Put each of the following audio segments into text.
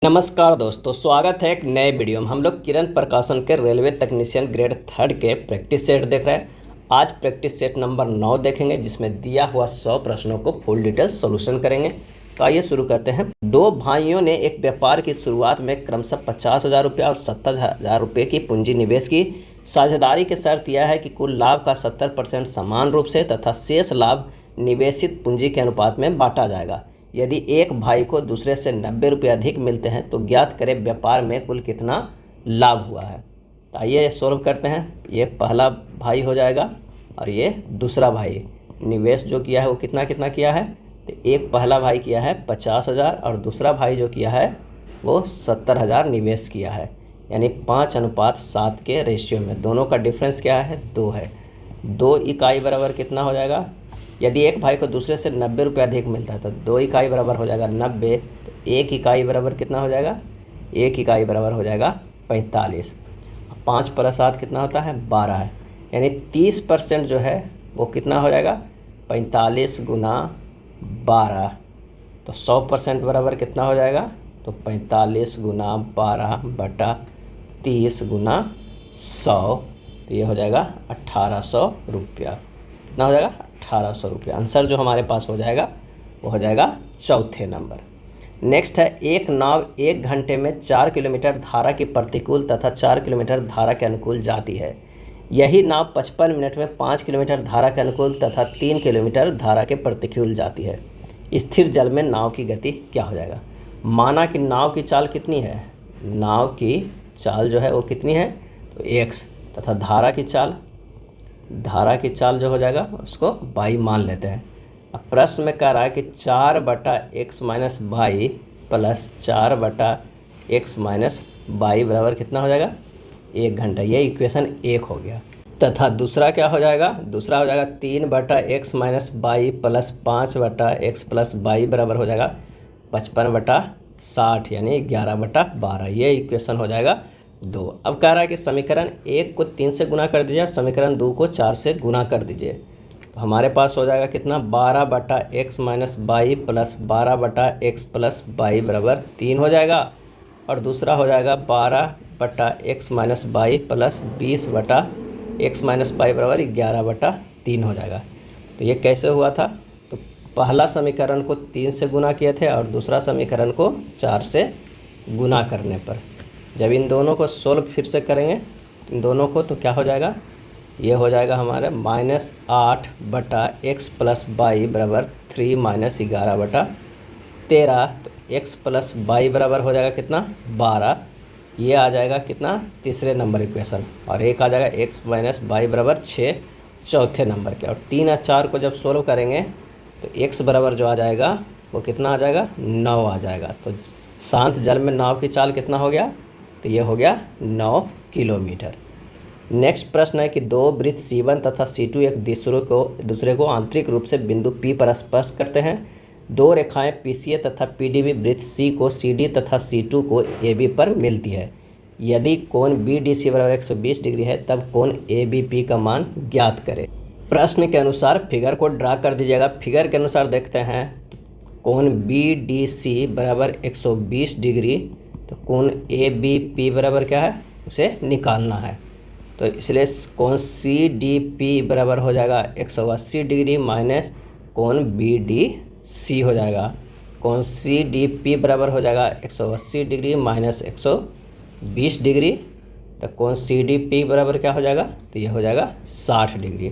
नमस्कार दोस्तों, स्वागत है एक नए वीडियो में। हम लोग किरण प्रकाशन के रेलवे तकनीशियन ग्रेड 3 के प्रैक्टिस सेट देख रहे हैं। आज प्रैक्टिस सेट नंबर 9 देखेंगे, जिसमें दिया हुआ 100 प्रश्नों को फुल डिटेल सॉल्यूशन करेंगे। तो आइए शुरू करते हैं। दो भाइयों ने एक व्यापार की शुरुआत में क्रमशः 50,000 रुपये और 70,000 रुपये की पूंजी निवेश की। साझेदारी की शर्त यह है कि कुल लाभ का 70% समान रूप से तथा शेष लाभ निवेशित पूंजी के अनुपात में बांटा जाएगा। यदि एक भाई को दूसरे से 90 रुपये अधिक मिलते हैं तो ज्ञात करें व्यापार में कुल कितना लाभ हुआ है। तो आइए सोल्व करते हैं। ये पहला भाई हो जाएगा और ये दूसरा भाई। निवेश जो किया है वो कितना कितना किया है, तो एक पहला भाई किया है 50,000 और दूसरा भाई जो किया है वो 70,000 निवेश किया है। यानी 5:7 के रेशियो में दोनों का डिफरेंस क्या है, 2 है। 2 इकाई बराबर कितना हो जाएगा। यदि एक भाई को दूसरे से 90 रुपये अधिक मिलता है तो 2 इकाई बराबर हो जाएगा 90। तो 1 इकाई बराबर कितना हो जाएगा, 1 इकाई बराबर हो जाएगा 45। 5 + 7 कितना होता है, 12 है। यानी 30% जो है वो कितना हो जाएगा, 45 गुना 12। तो 100% बराबर कितना हो जाएगा, तो 45 गुना 12 बटा 30 गुना 100। तो ये हो जाएगा 1800 रुपया। कितना हो जाएगा, 1800 रुपये। आंसर जो हमारे पास हो जाएगा वो हो जाएगा चौथे नंबर। नेक्स्ट है, एक नाव 1 घंटे में 4 किलोमीटर धारा की प्रतिकूल तथा 4 किलोमीटर धारा के अनुकूल जाती है। यही नाव 55 मिनट में 5 किलोमीटर धारा के अनुकूल तथा 3 किलोमीटर धारा के प्रतिकूल जाती है। स्थिर जल में नाव की गति क्या हो जाएगा। माना कि नाव की चाल कितनी है, नाव की चाल जो है वो कितनी है, तो x तथा धारा की चाल जो हो जाएगा उसको y मान लेते हैं। अब प्रश्न में कह रहा है कि 4/x-y प्लस 4/x-y बराबर कितना हो जाएगा, 1 घंटा। ये इक्वेशन 1 हो गया। तथा दूसरा क्या हो जाएगा, दूसरा हो जाएगा 3/x-y प्लस 5/x+y बराबर हो जाएगा 55/60 यानी 11/12। ये इक्वेशन हो जाएगा 2। अब कह रहा है कि समीकरण 1 को 3 से गुना कर दीजिए और समीकरण 2 को 4 से गुना कर दीजिए। तो हमारे पास हो जाएगा कितना, 12/x-y प्लस 12/x+y बराबर 3 हो जाएगा। और दूसरा हो जाएगा 12/x-y प्लस 20/x-y बराबर 11/3 हो जाएगा। तो ये कैसे हुआ था, तो पहला समीकरण को 3 से गुना किए थे और दूसरा समीकरण को 4 से गुना करने पर जब इन दोनों को सोल्व फिर से करेंगे इन दोनों को, तो क्या हो जाएगा, ये हो जाएगा हमारे -8/x+y बराबर 3 - 11/13। तो x+y बराबर हो जाएगा कितना, 12। ये आ जाएगा कितना, तीसरे नंबर इक्वेशन। और एक आ जाएगा x-y बराबर 6 चौथे नंबर के। और 3 और 4 को जब सोल्व करेंगे तो x बराबर जो आ जाएगा वो कितना आ जाएगा, 9 आ जाएगा। तो शांत जल में नाव की चाल कितना हो गया, तो ये हो गया 9 किलोमीटर। नेक्स्ट प्रश्न है कि दो वृत्त C1 तथा C2 एक दूसरे को आंतरिक रूप से बिंदु P पर स्पर्श करते हैं। दो रेखाएं PCA तथा PDB वृत्त C को CD तथा C2 को AB पर मिलती है। यदि कोण BDC बराबर 120 डिग्री है तब कोण ABP का मान ज्ञात करें। प्रश्न के अनुसार फिगर को ड्रा कर दीजिएगा। फिगर के अनुसार देखते हैं, कोण BDC बराबर 120 डिग्री, तो कोण ABP बराबर क्या है, उसे निकालना है। तो इसलिए कोण CDP बराबर हो जाएगा 180 डिग्री माइनस कोण BDC हो जाएगा। कोण CDP बराबर हो जाएगा 180 डिग्री माइनस 120 डिग्री। तो कोण CDP बराबर क्या हो जाएगा, तो ये हो जाएगा 60 डिग्री।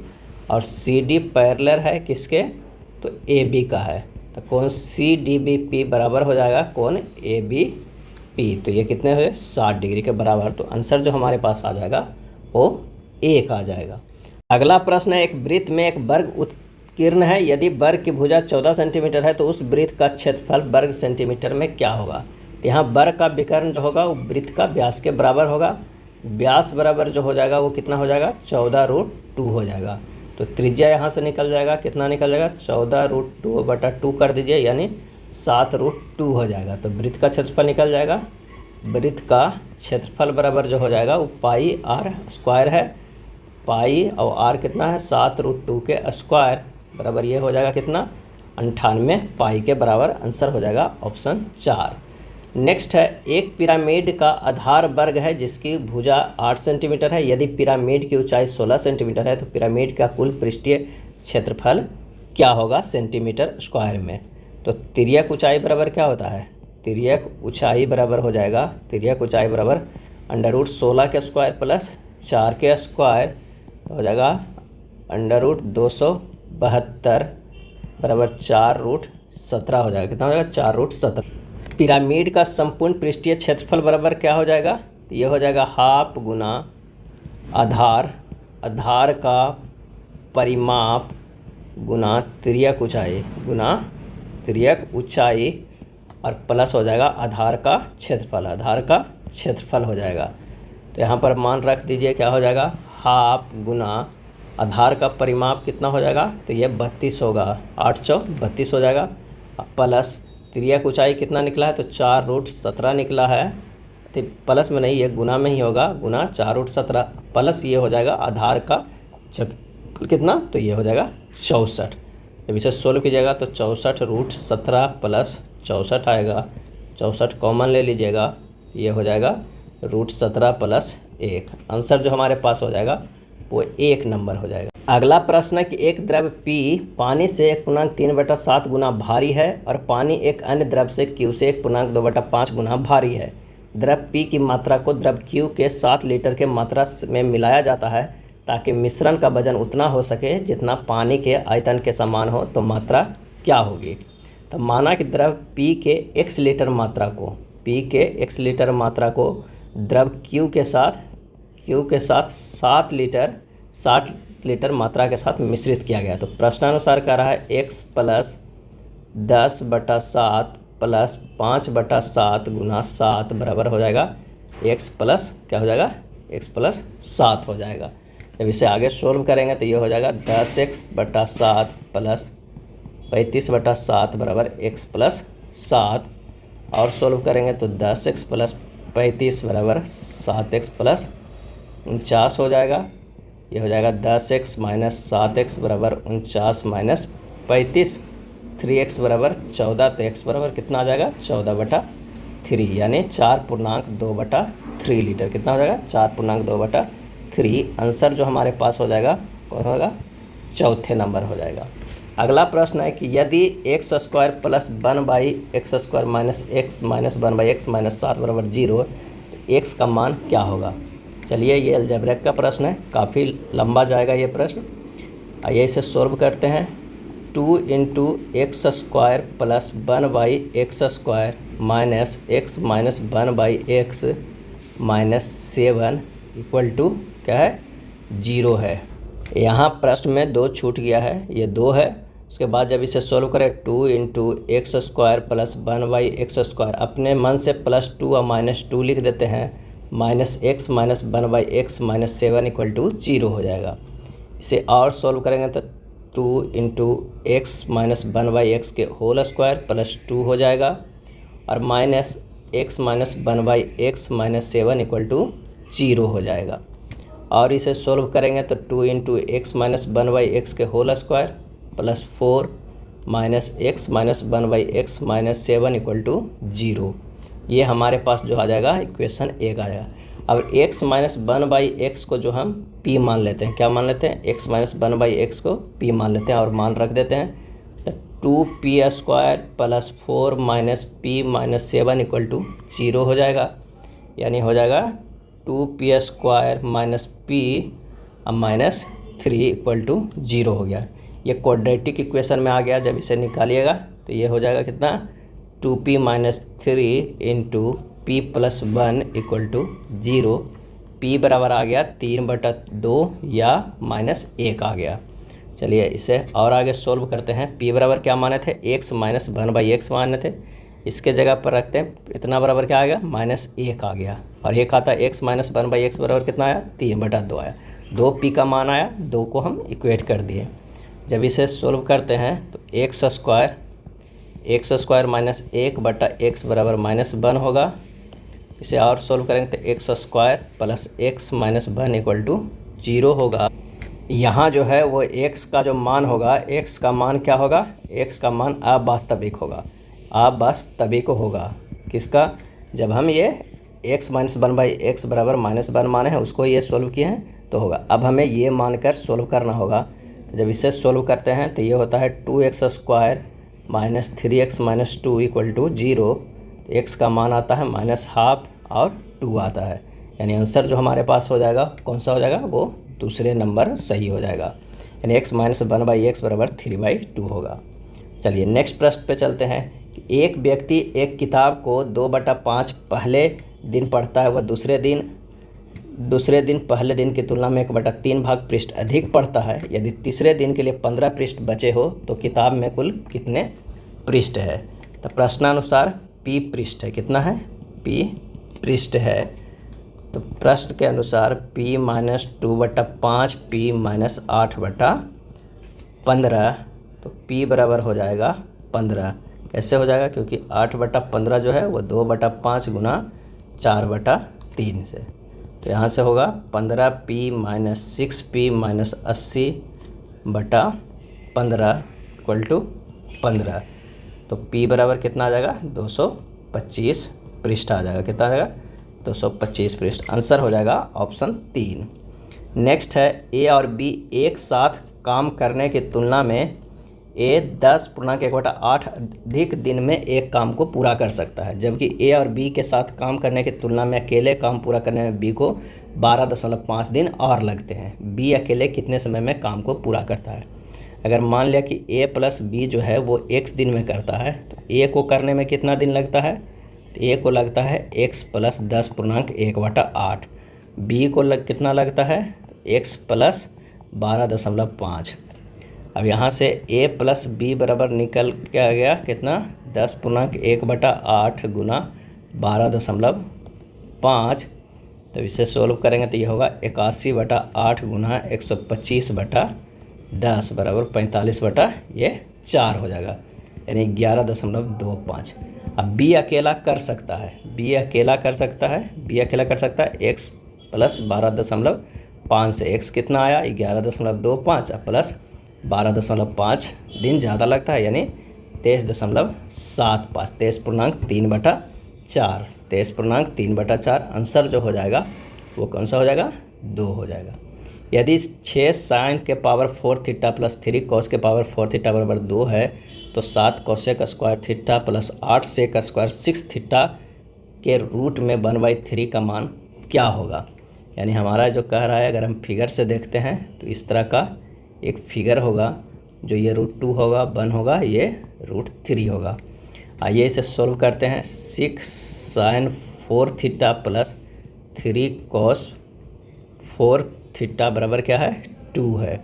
और CD पैरेलल है किसके, तो AB का है। तो कोण CDBP बराबर हो जाएगा कोण ABP। तो ये कितने हुए, 60 डिग्री के बराबर। तो आंसर जो हमारे पास आ जाएगा वो 1 आ जाएगा। अगला प्रश्न है, एक वृत्त में एक वर्ग उत्कीर्ण है। यदि वर्ग की भुजा 14 सेंटीमीटर है तो उस वृत्त का क्षेत्रफल वर्ग सेंटीमीटर में क्या होगा। यहाँ वर्ग का विकर्ण जो होगा वो वृत्त का व्यास के बराबर होगा। व्यास बराबर जो हो जाएगा वो कितना हो जाएगा, 14√2 हो जाएगा। तो त्रिज्या यहाँ से निकल जाएगा, कितना निकल जाएगा, 14√2/2 कर दीजिए यानी 7√2 हो जाएगा। तो वृत्त का क्षेत्रफल निकल जाएगा। वृत्त का क्षेत्रफल बराबर जो हो जाएगा वो πr² है। पाई और r कितना है, 7√2 के स्क्वायर बराबर ये हो जाएगा कितना, 98 पाई के बराबर। आंसर हो जाएगा ऑप्शन 4। नेक्स्ट है, एक पिरामिड का आधार वर्ग है जिसकी भुजा 8 सेंटीमीटर है। यदि पिरामिड की ऊंचाई 16 सेंटीमीटर है तो पिरामिड का कुल पृष्ठीय क्षेत्रफल क्या होगा सेंटीमीटर स्क्वायर में। तो तिर्यक ऊंचाई बराबर क्या होता है, तिर्यक ऊंचाई बराबर हो जाएगा, तिर्यक ऊंचाई बराबर √16 के स्क्वायर प्लस 4 के स्क्वायर हो जाएगा √272 बराबर 4√17 हो जाएगा। कितना हो जाएगा 4√17। पिरामिड का संपूर्ण पृष्ठीय क्षेत्रफल बराबर क्या हो जाएगा, तो ये हो जाएगा हाफ गुना आधार, आधार का परिमाप गुना तिर्यक ऊंचाई, गुना तिर्यक ऊंचाई और प्लस हो जाएगा आधार का क्षेत्रफल, आधार का क्षेत्रफल हो जाएगा। तो यहाँ पर मान रख दीजिए, क्या हो जाएगा हाफ गुना आधार का परिमाप कितना हो जाएगा, तो ये 32 होगा, 8 चौ 32 हो जाएगा, प्लस तिर्यक ऊंचाई कितना निकला है, तो 4√17 निकला है। तो प्लस में नहीं, ये गुना में ही होगा, गुना 4√17 प्लस ये हो जाएगा आधार का कितना, तो ये हो जाएगा 64। जब इसे सोल्व कीजिएगा तो 64√17 प्लस 64 आएगा, 64 कॉमन ले लीजिएगा, ये हो जाएगा √17 प्लस 1। आंसर जो हमारे पास हो जाएगा वो 1 नंबर हो जाएगा। अगला प्रश्न है कि एक द्रव P पानी से 1.3/7 गुना भारी है और पानी एक अन्य द्रव से Q से 1.2/5 गुना भारी है। द्रव P की मात्रा को द्रव Q के 7 लीटर के मात्रा में मिलाया जाता है ताकि मिश्रण का वजन उतना हो सके जितना पानी के आयतन के समान हो, तो मात्रा क्या होगी। तो माना कि द्रव P के x लीटर मात्रा को, P के x लीटर मात्रा को द्रव Q के साथ 60 लीटर मात्रा के साथ मिश्रित किया गया। तो प्रश्नानुसार कह रहा है x + 10/7 + 5/7 गुना 7 बराबर हो जाएगा x प्लस क्या हो जाएगा, x + 7 हो जाएगा। जब इसे आगे सोल्व करेंगे तो ये हो जाएगा 10x/7 + 35/7 बराबर x + 7, और सोल्व करेंगे तो 10x + 35 बराबर 7x + 49 हो जाएगा। ये हो जाएगा 10x - 7x बराबर 49 - 35, 3x बराबर 14, तो x बराबर कितना आ जाएगा 14/3, यानी 4.2/3 लीटर। कितना हो जाएगा 4.2/3। आंसर जो हमारे पास हो जाएगा कौन होगा, चौथे नंबर हो जाएगा। अगला प्रश्न है कि यदि x² + 1/x² - x - 1/x - 7 बराबर 0, तो x का मान क्या होगा। चलिए, ये अलजेब्रिक का प्रश्न है, काफ़ी लंबा जाएगा ये प्रश्न। आइए इसे सोल्व करते हैं। 2 × x² + 1/x² - x - 1/x - 7 = क्या है 0 है। यहाँ प्रश्न में 2 छूट गया है, ये 2 है। उसके बाद जब इसे सोल्व करें 2 × x² + 1/x², अपने मन से +2 और -2 लिख देते हैं, -x - 1/x - 7 = 0 हो जाएगा। इसे और सोल्व करेंगे तो 2 × x - 1/x के होल स्क्वायर +2 हो जाएगा, और -x - 1/x - 7 = 0 हो जाएगा। और इसे सोल्व करेंगे तो 2 × x - 1/x के होल स्क्वायर +4 -x - 1/x - 7 = 0। ये हमारे पास जो आ जाएगा इक्वेशन 1 आ जाएगा। अब x - 1/x को जो हम p मान लेते हैं, क्या मान लेते हैं, x - 1/x को p मान लेते हैं और मान रख देते हैं। तो 2p² + 4 - p - 7 = 0 हो जाएगा, यानी हो जाएगा 2p² - p - 3 = 0 हो गया। ये क्वाड्रेटिक इक्वेशन में आ गया। जब इसे निकालिएगा तो ये हो जाएगा कितना 2p - 3 × p + 1 = 0। p बराबर आ गया 3/2 या -1 आ गया। चलिए इसे और आगे सोल्व करते हैं। p बराबर क्या माने थे, x - 1/x माने थे, इसके जगह पर रखते हैं, इतना बराबर क्या आ गया -1 आ गया, और एक आता है x - 1/x बराबर कितना आया 3/2 आया। 2p का मान आया, 2 को हम इक्वेट कर दिए। जब इसे सोल्व करते हैं तो x² - 1/x बराबर -1 होगा। इसे और सोल्व करेंगे तो x² + x - 1 = 0 होगा। यहाँ जो है वो x का जो मान होगा, x का मान क्या होगा, x का मान अवास्तविक होगा, अवास्तविक होगा। किसका, जब हम ये x माइनस 1/x बराबर -1 माने हैं उसको ये सोल्व किए हैं तो होगा। अब हमें ये मानकर सोल्व करना होगा। तो जब इसे सोल्व करते हैं तो ये होता है 2x² minus 3x minus 2 equal to 0। X का मान आता है -½ और 2 आता है, यानी आंसर जो हमारे पास हो जाएगा कौन सा हो जाएगा, वो दूसरे नंबर सही हो जाएगा, यानी x माइनस 1/x बराबर 3/2 होगा। चलिए नेक्स्ट प्रश्न पे चलते हैं कि एक व्यक्ति एक किताब को 2/5 पहले दिन पढ़ता है, वह दूसरे दिन पहले दिन की तुलना में 1/3 भाग पृष्ठ अधिक पढ़ता है। यदि तीसरे दिन के लिए 15 पृष्ठ बचे हो तो किताब में कुल कितने पृष्ठ है। तो प्रश्नानुसार p पृष्ठ है, कितना है, p पृष्ठ है। तो प्रश्न के अनुसार p माइनस 2/5 p माइनस 8/15, तो p बराबर हो जाएगा 15। कैसे हो जाएगा, क्योंकि 8/15 जो है वो 2/5 गुना 4/3 से, तो यहाँ से होगा 15p minus 6p minus 80/15 equal to 15। तो p बराबर कितना आ जाएगा, 225 पृष्ठ आ जाएगा। कितना आ जाएगा, 225 पृष्ठ। आंसर हो जाएगा ऑप्शन 3। नेक्स्ट है a और b एक साथ काम करने की तुलना में a 10.1/8 अधिक दिन में एक काम को पूरा कर सकता है, जबकि a और b के साथ काम करने की तुलना में अकेले काम पूरा करने में b को 12.5 दिन और लगते हैं। b अकेले कितने समय में काम को पूरा करता है। अगर मान लिया कि a प्लस b जो है वो x दिन में करता है, तो a को करने में कितना दिन लगता है, तो a को लगता है x प्लस 10.1/8, b को कितना लगता है, x प्लस 12.5। अब यहाँ से a प्लस b बराबर निकल के आ गया कितना, 10.1/8 गुना 12.5। तो इसे सोल्व करेंगे तो ये होगा 81/8 गुना 125/10 बराबर 45/4 हो जाएगा, यानी 11.25। अब b अकेला कर सकता है, b अकेला कर सकता है x प्लस 12.5 से। x कितना आया, 11.25 प्लस 12.5 दिन ज़्यादा लगता है, यानी 23.75, 23.3/4 आंसर जो हो जाएगा वो कौन सा हो जाएगा, 2 हो जाएगा। यदि 6 साइन के पावर 4 थीटा प्लस 3 कॉस के पावर 4 थीटा बराबर 2 है तो 7 cosec square theta plus 8 sec square 6 theta के रूट में 1/3 का मान क्या होगा। यानी हमारा जो कह रहा है, अगर हम फिगर से देखते हैं तो इस तरह का एक फिगर होगा, जो ये √2 होगा, 1 होगा, ये √3 होगा। आइए इसे सोल्व करते हैं। 6 sine 4 theta plus 3 cos 4 theta बराबर क्या है, 2 है।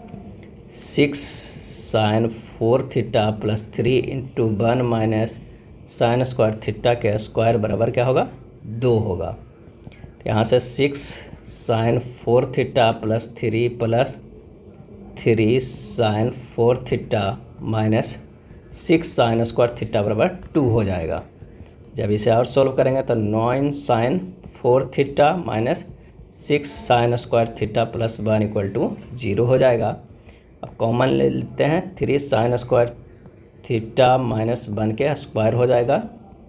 6 sine 4 theta plus 3 into 1 minus sine square theta के स्क्वायर बराबर क्या होगा, 2 होगा। तो यहाँ से 6 sine 4 theta plus 3 sine 4 theta minus 6 sine square theta बराबर 2 हो जाएगा। जब इसे और सोल्व करेंगे तो 9 sine 4 theta minus 6 sine square theta plus 1 equal to 0 हो जाएगा। अब कॉमन ले लेते हैं, 3 साइन स्क्वायर थीटा माइनस 1 के स्क्वायर हो जाएगा।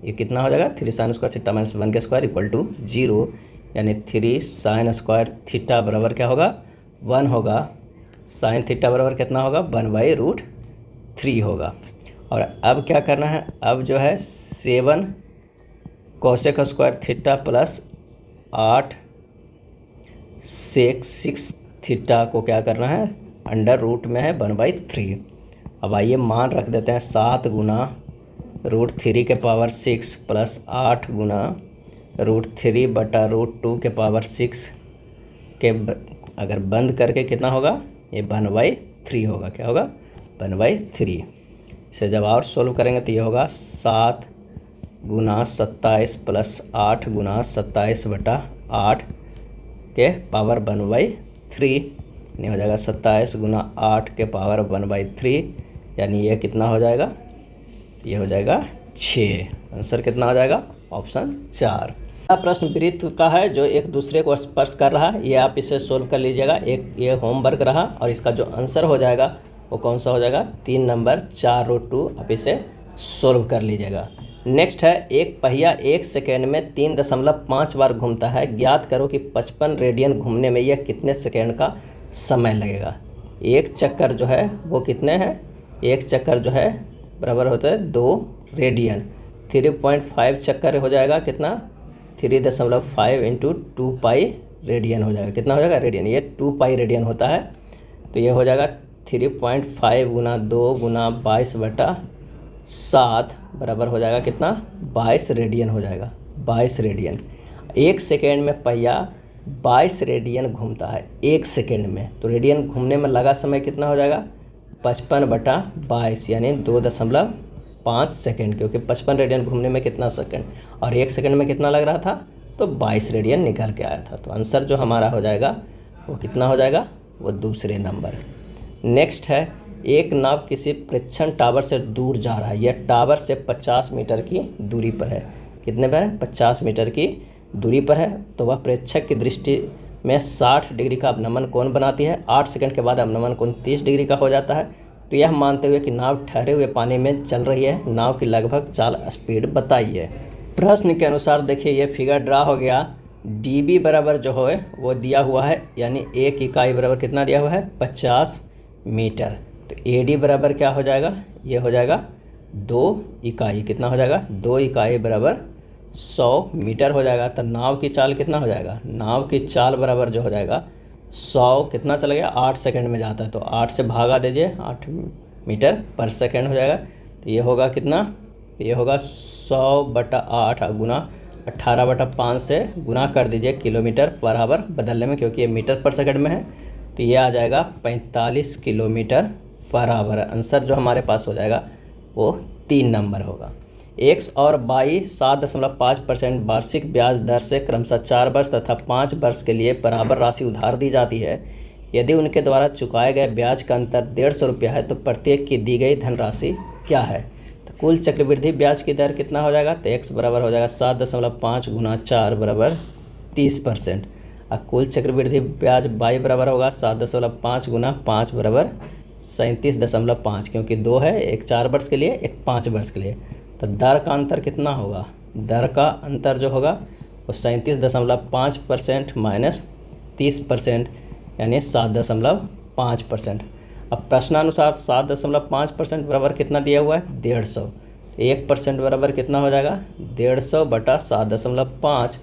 ये कितना हो जाएगा, 3 साइन स्क्वायर थीटा माइनस 1 के स्क्वायर इक्वल टू 0, यानी 3 साइन स्क्वायर थीटा बराबर क्या होगा, 1 होगा। साइन थीटा बराबर कितना होगा, 1/√3 होगा। और अब क्या करना है, अब जो है 7 कोसेक स्क्वायर थीटा प्लस 8 सेक 6 थीटा को क्या करना है, अंडर रूट में है 1/3। अब आइए मान रख देते हैं, 7 गुना √3 के पावर 6 प्लस 8 गुना √3/√2 के पावर 6 के अगर बंद करके कितना होगा, ये 1/3 होगा। क्या होगा, 1/3। इसे जब और सोल्व करेंगे तो ये होगा 7 गुना 27 प्लस 8 गुना 27/8 के पावर 1/3, यानी हो जाएगा 27 गुना 8 के पावर 1/3, यानी ये कितना हो जाएगा, ये हो जाएगा 6। आंसर कितना हो जाएगा, ऑप्शन 4। प्रश्न वृत्त का है जो एक दूसरे को स्पर्श कर रहा है, ये आप इसे सोल्व कर लीजिएगा। एक ये होमवर्क रहा और इसका जो आंसर हो जाएगा वो कौन सा हो जाएगा, 3 नंबर 4√2। आप इसे सोल्व कर लीजिएगा। नेक्स्ट है, एक पहिया 1 सेकेंड में 3.5 बार घूमता है, ज्ञात करो कि 55 रेडियन घूमने में यह कितने सेकेंड का समय लगेगा। एक चक्कर जो है वो कितने हैं, एक चक्कर जो है बराबर होता है 2 रेडियन। 3.5 चक्कर हो जाएगा कितना, 3.5 इंटू 2 पाई रेडियन हो जाएगा। कितना हो जाएगा रेडियन, ये 2 पाई रेडियन होता है। तो ये हो जाएगा 3.5 गुना 2 गुना 22/7 बराबर हो जाएगा कितना, 22 रेडियन हो जाएगा। 22 रेडियन। 1 सेकेंड में पहिया 22 रेडियन घूमता है 1 सेकेंड में, तो रेडियन घूमने में लगा समय कितना हो जाएगा, 55/22 यानी 2.5 सेकेंड, क्योंकि 55 रेडियन घूमने में कितना सेकेंड और 1 सेकेंड में कितना लग रहा था, तो 22 रेडियन निकल के आया था। तो आंसर जो हमारा हो जाएगा वो कितना हो जाएगा, वो दूसरे नंबर। नेक्स्ट है, एक नाव किसी परीक्षण टावर से दूर जा रहा है, यह टावर से 50 मीटर की दूरी पर है। कितने पर है, 50 मीटर की दूरी पर है। तो वह प्रेक्षक की दृष्टि में 60 डिग्री का अवनमन कोण बनाती है। 8 सेकंड के बाद अवनमन कोण 30 डिग्री का हो जाता है। तो यह मानते हुए कि नाव ठहरे हुए पानी में चल रही है, नाव की लगभग चाल स्पीड बताइए। प्रश्न के अनुसार देखिए ये फिगर ड्रा हो गया। dB बराबर जो है वो दिया हुआ है, यानी 1 इकाई बराबर कितना दिया हुआ है, 50 मीटर। तो AD बराबर क्या हो जाएगा, ये हो जाएगा 2 इकाई। कितना हो जाएगा, 2 इकाई बराबर 100 मीटर हो जाएगा। तो नाव की चाल कितना हो जाएगा, नाव की चाल बराबर जो हो जाएगा 100 कितना चला गया, 8 सेकंड में जाता है, तो 8 से भागा दीजिए, 8 मीटर पर सेकंड हो जाएगा। तो ये होगा कितना, ये होगा 100/8 गुना 18/5 से गुना कर दीजिए किलोमीटर पर आवर बदलने में, क्योंकि ये मीटर पर सेकंड में है। तो ये आ जाएगा 45 किलोमीटर पर आवर। आंसर जो हमारे पास हो जाएगा वो 3 नंबर होगा। एक्स और वाई 7.5% वार्षिक ब्याज दर से क्रमशः 4 वर्ष तथा 5 वर्ष के लिए बराबर राशि उधार दी जाती है। यदि उनके द्वारा चुकाए गए ब्याज का अंतर 150 रुपया है तो प्रत्येक की दी गई धनराशि क्या है। तो कुल चक्रवृद्धि ब्याज की दर कितना हो जाएगा, तो एक्स बराबर हो जाएगा 7.5 गुना 4 बराबर 30%। और कुल चक्रवृद्धि ब्याज वाई बराबर होगा 7.5 गुना 5 बराबर 37.5, क्योंकि 2 है, एक 4 वर्ष के लिए एक 5 वर्ष के लिए। तो दर का अंतर कितना होगा, दर का अंतर जो होगा वो 37.5% माइनस 30% यानी 7.5%। अब प्रश्नानुसार 7.5% बराबर कितना दिया हुआ है, 150। 1% बराबर कितना हो जाएगा, 150/7.5।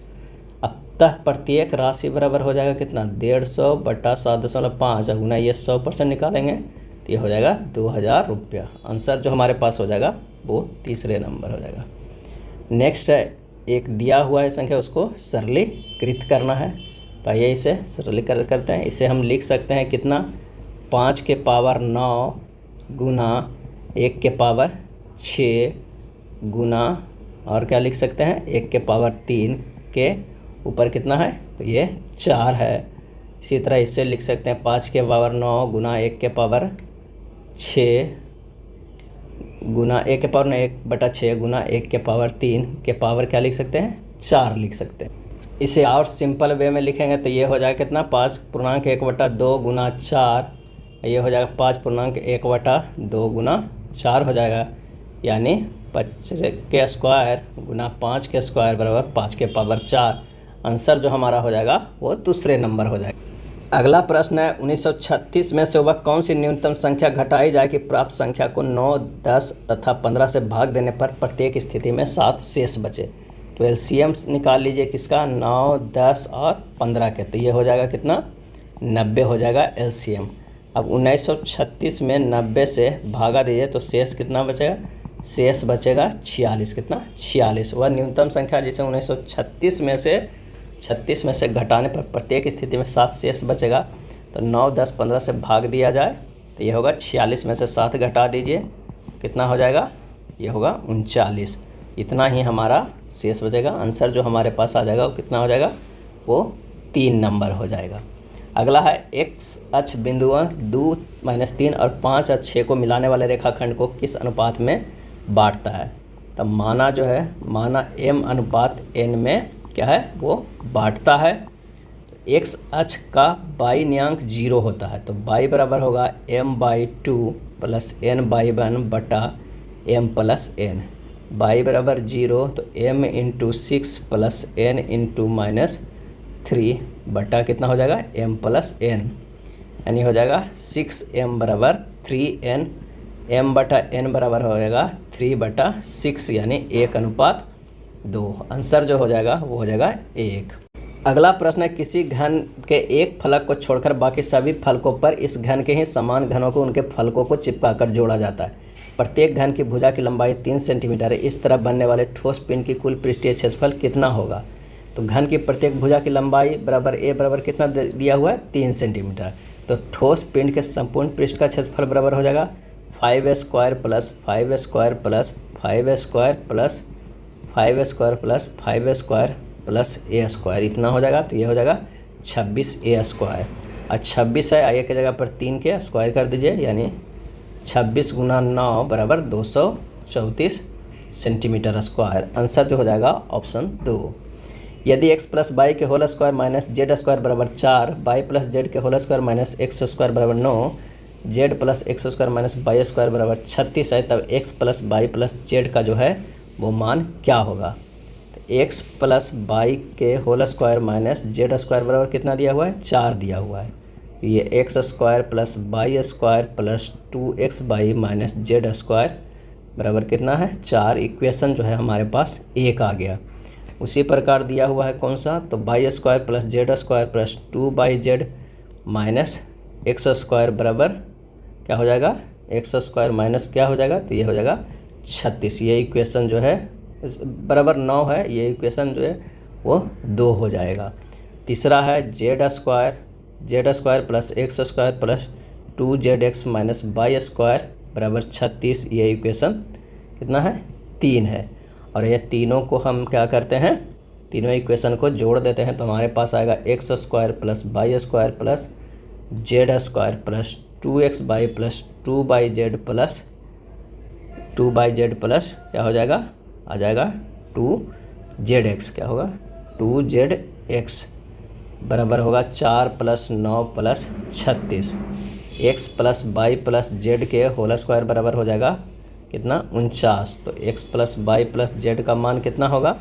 अतः प्रत्येक राशि बराबर हो जाएगा कितना, 150/7.5 गुना ये 100% निकालेंगे तो ये हो जाएगा 2000 रुपया। आंसर जो हमारे पास हो जाएगा वो तीसरे नंबर हो जाएगा। नेक्स्ट है, एक दिया हुआ है संख्या, उसको सरलीकृत करना है। तो आइए इसे सरलीकृत करते हैं। इसे हम लिख सकते हैं कितना, 5 के पावर 9 गुना 1 के पावर 6 गुना और क्या लिख सकते हैं, 1 के पावर 3 के ऊपर कितना है, तो ये 4 है। इसी तरह इससे लिख सकते हैं 5 के पावर 9 गुना 1 के पावर 6 गुना 1 के पावर 1/6 गुना 1 के पावर 3 के पावर क्या लिख सकते हैं, 4 लिख सकते हैं। इसे और सिंपल वे में लिखेंगे तो ये हो जाएगा कितना, 5.1/2 गुना 4, ये हो जाएगा 5.1/2 गुना 4 हो जाएगा, यानी 5 के स्क्वायर गुना 5 के स्क्वायर बराबर 5 के पावर 4। आंसर जो हमारा हो जाएगा वो दूसरे नंबर हो जाएगा। अगला प्रश्न है, 1936 में से वह कौन सी न्यूनतम संख्या घटाई जाए कि प्राप्त संख्या को 9, 10 तथा 15 से भाग देने पर प्रत्येक स्थिति में 7 शेष बचे। तो एलसीएम निकाल लीजिए किसका, 9, 10 और 15 के। तो ये हो जाएगा कितना, 90 हो जाएगा एलसीएम। अब 1936 में 90 से भागा दीजिए तो शेष कितना बचेगा, शेष बचेगा 46। कितना, 46। वह न्यूनतम संख्या जिसे 1936 में से घटाने पर प्रत्येक स्थिति में 7 शेष बचेगा। तो 9, 10, 15 से भाग दिया जाए तो ये होगा 46 में से 7 घटा दीजिए, कितना हो जाएगा, ये होगा 39। इतना ही हमारा शेष बचेगा। आंसर जो हमारे पास आ जाएगा वो कितना हो जाएगा, वो 3 नंबर हो जाएगा। अगला है, एक्स अक्ष बिंदुओं 2, -3 और 5 और 6 को मिलाने वाले रेखाखंड को किस अनुपात में बांटता है। तब माना जो है, माना m/n में क्या है, वो बांटता है। तो एक्स अक्ष का बाई न्यांक 0 होता है, तो बाई बराबर होगा m/2 + n/1 बटा m + n। बाई बराबर 0 तो m into 6 plus n into -3 बटा कितना हो जाएगा m प्लस n, यानी हो जाएगा 6m बराबर 3n, m बटा n बराबर हो जाएगा 3/6 यानी 1:2। आंसर जो हो जाएगा वो हो जाएगा 1। अगला प्रश्न है, किसी घन के एक फलक को छोड़कर बाकी सभी फलकों पर इस घन के ही समान घनों को उनके फलकों को चिपकाकर जोड़ा जाता है। प्रत्येक घन की भुजा की लंबाई 3 सेंटीमीटर है। इस तरह बनने वाले ठोस पिंड की कुल पृष्ठीय क्षेत्रफल कितना होगा? तो घन की प्रत्येक भुजा की लंबाई बराबर a बराबर कितना दिया हुआ है 3 सेंटीमीटर। तो ठोस पिंड के संपूर्ण पृष्ठ का क्षेत्रफल बराबर हो जाएगा 5a square plus 5a square plus 5a square plus 5a square plus 5a square plus a square, इतना हो जाएगा। तो ये हो जाएगा 26a स्क्वायर। और 26 है, a की जगह पर 3 के स्क्वायर कर दीजिए, यानी 26 गुना 9 बराबर 234 सेंटीमीटर स्क्वायर। आंसर जो हो जाएगा ऑप्शन 2। यदि x प्लस वाई के whole square minus z square बराबर 4, वाई प्लस जेड के whole square minus x square बराबर 9, z plus x square minus y square बराबर 36 है, तब x plus y plus z का जो है वो मान क्या होगा? तो x प्लस वाई के whole square minus z square बराबर कितना दिया हुआ है? 4 दिया हुआ है। ये x square plus y square plus 2x y minus z square बराबर कितना है? 4। इक्वेशन जो है हमारे पास 1 आ गया। उसी प्रकार दिया हुआ है कौन सा? तो y square plus z square plus 2yz minus x square बराबर क्या हो जाएगा? एक्स स्क्वायर माइनस क्या हो जाएगा? तो ये हो जाएगा 36। ये इक्वेशन जो है बराबर 9 है, ये इक्वेशन जो है वो 2 हो जाएगा। तीसरा है z square plus x square plus 2zx minus y square बराबर 36। ये इक्वेशन कितना है? 3 है। और ये तीनों को हम क्या करते हैं? तीनों इक्वेशन को जोड़ देते हैं तो हमारे पास आएगा x square plus y square plus z square plus 2x y plus 2yz plus 2yz plus क्या हो जाएगा? आ जाएगा 2zx। क्या होगा? 2zx बराबर होगा 4 plus 9 plus 36। X plus y plus z के होल स्क्वायर बराबर हो जाएगा कितना? 49। तो x plus y plus z का मान कितना होगा?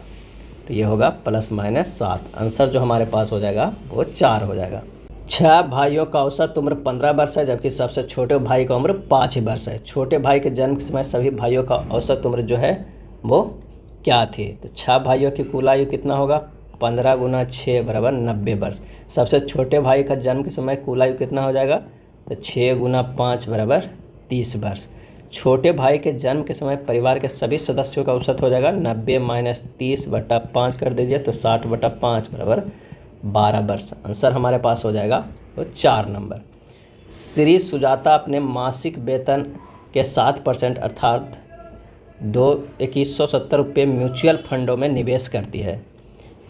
तो ये होगा प्लस माइनस 7। आंसर जो हमारे पास हो जाएगा वो 4 हो जाएगा। 6 भाइयों का औसत उम्र 15 वर्ष है, जबकि सबसे छोटे भाई का उम्र 5 ही वर्ष है। छोटे भाई के जन्म के समय सभी भाइयों का औसत उम्र जो है वो क्या थी? तो 6 भाइयों की कुल आयु कितना होगा? 15 गुना 6 बराबर 90 वर्ष। सबसे छोटे भाई का जन्म के समय कुल आयु कितना हो जाएगा? तो 6 गुना 5 बराबर 30 वर्ष। छोटे भाई के जन्म के समय परिवार के सभी सदस्यों का औसत हो जाएगा 90 माइनस 30/5 कर दीजिए तो 60/5 बराबर 12 वर्ष। आंसर हमारे पास हो जाएगा वो 4 नंबर। श्री सुजाता अपने मासिक वेतन के 7% अर्थात 2170 रुपये म्यूचुअल फंडों में निवेश करती है।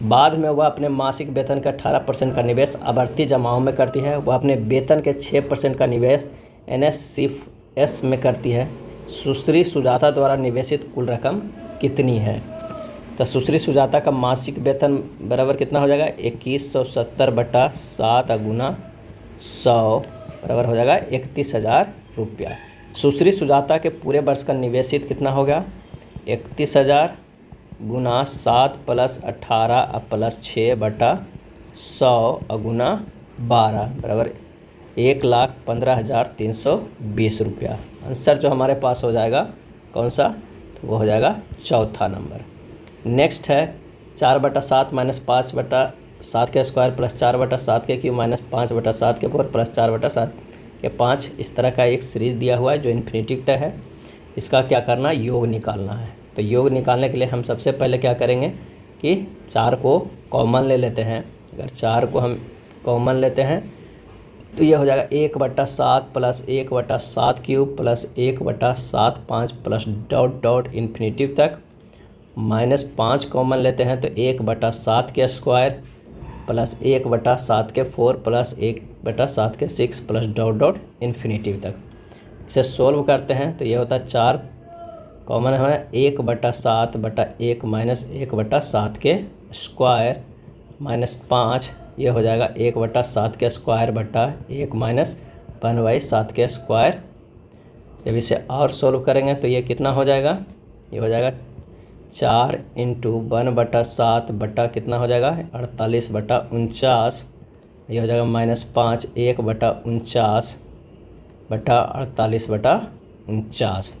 बाद में वह अपने मासिक वेतन का 18% का निवेश आवर्ती जमाओं में करती है। वह अपने वेतन के 6% का निवेश NSCFs में करती है। सुश्री सुजाता द्वारा निवेशित कुल रकम कितनी है? तो सुश्री सुजाता का मासिक वेतन बराबर कितना हो जाएगा? 2170/7 गुना 100 बराबर हो जाएगा 31,000 रुपया। सुश्री सुजाता के पूरे वर्ष का निवेशित कितना होगा? 31,000 गुना 7 प्लस 18 प्लस 6/100 गुना 12 बराबर 1,15,320 रुपया। आंसर जो हमारे पास हो जाएगा कौन सा? तो वो हो जाएगा चौथा नंबर। नेक्स्ट है 4/7 माइनस 5/7 के स्क्वायर प्लस 4/7 के क्यूब माइनस 5/7 के 4 प्लस 4/7 के 5। इस तरह का एक सीरीज दिया हुआ है जो इन्फिनिटी तक है। इसका क्या करना है? योग निकालना है। तो योग निकालने के लिए हम सबसे पहले क्या करेंगे कि 4 को कॉमन ले लेते हैं। अगर 4 को हम कॉमन लेते हैं तो ये हो जाएगा 1/7 plus 1/7 cube plus 1/7 5 plus dot dot infinity तक माइनस 5 कॉमन लेते हैं तो 1/7 के स्क्वायर प्लस 1/7 के 4 प्लस 1/7 के 6 प्लस डॉट डॉट इन्फिनिटी तक। इसे सोल्व करते हैं तो ये होता है 4 कॉमन है 1/7/1 माइनस 1/7 के स्क्वायर माइनस 5। ये हो जाएगा 1/7 के स्क्वायर बटा 1 माइनस 1/7 के स्क्वायर। जब इसे और सोल्व करेंगे तो ये कितना हो जाएगा? ये हो जाएगा 4 इंटू 1/7 बटा कितना हो जाएगा 48/49, ये हो जाएगा -5 1/49 बटा 48/49।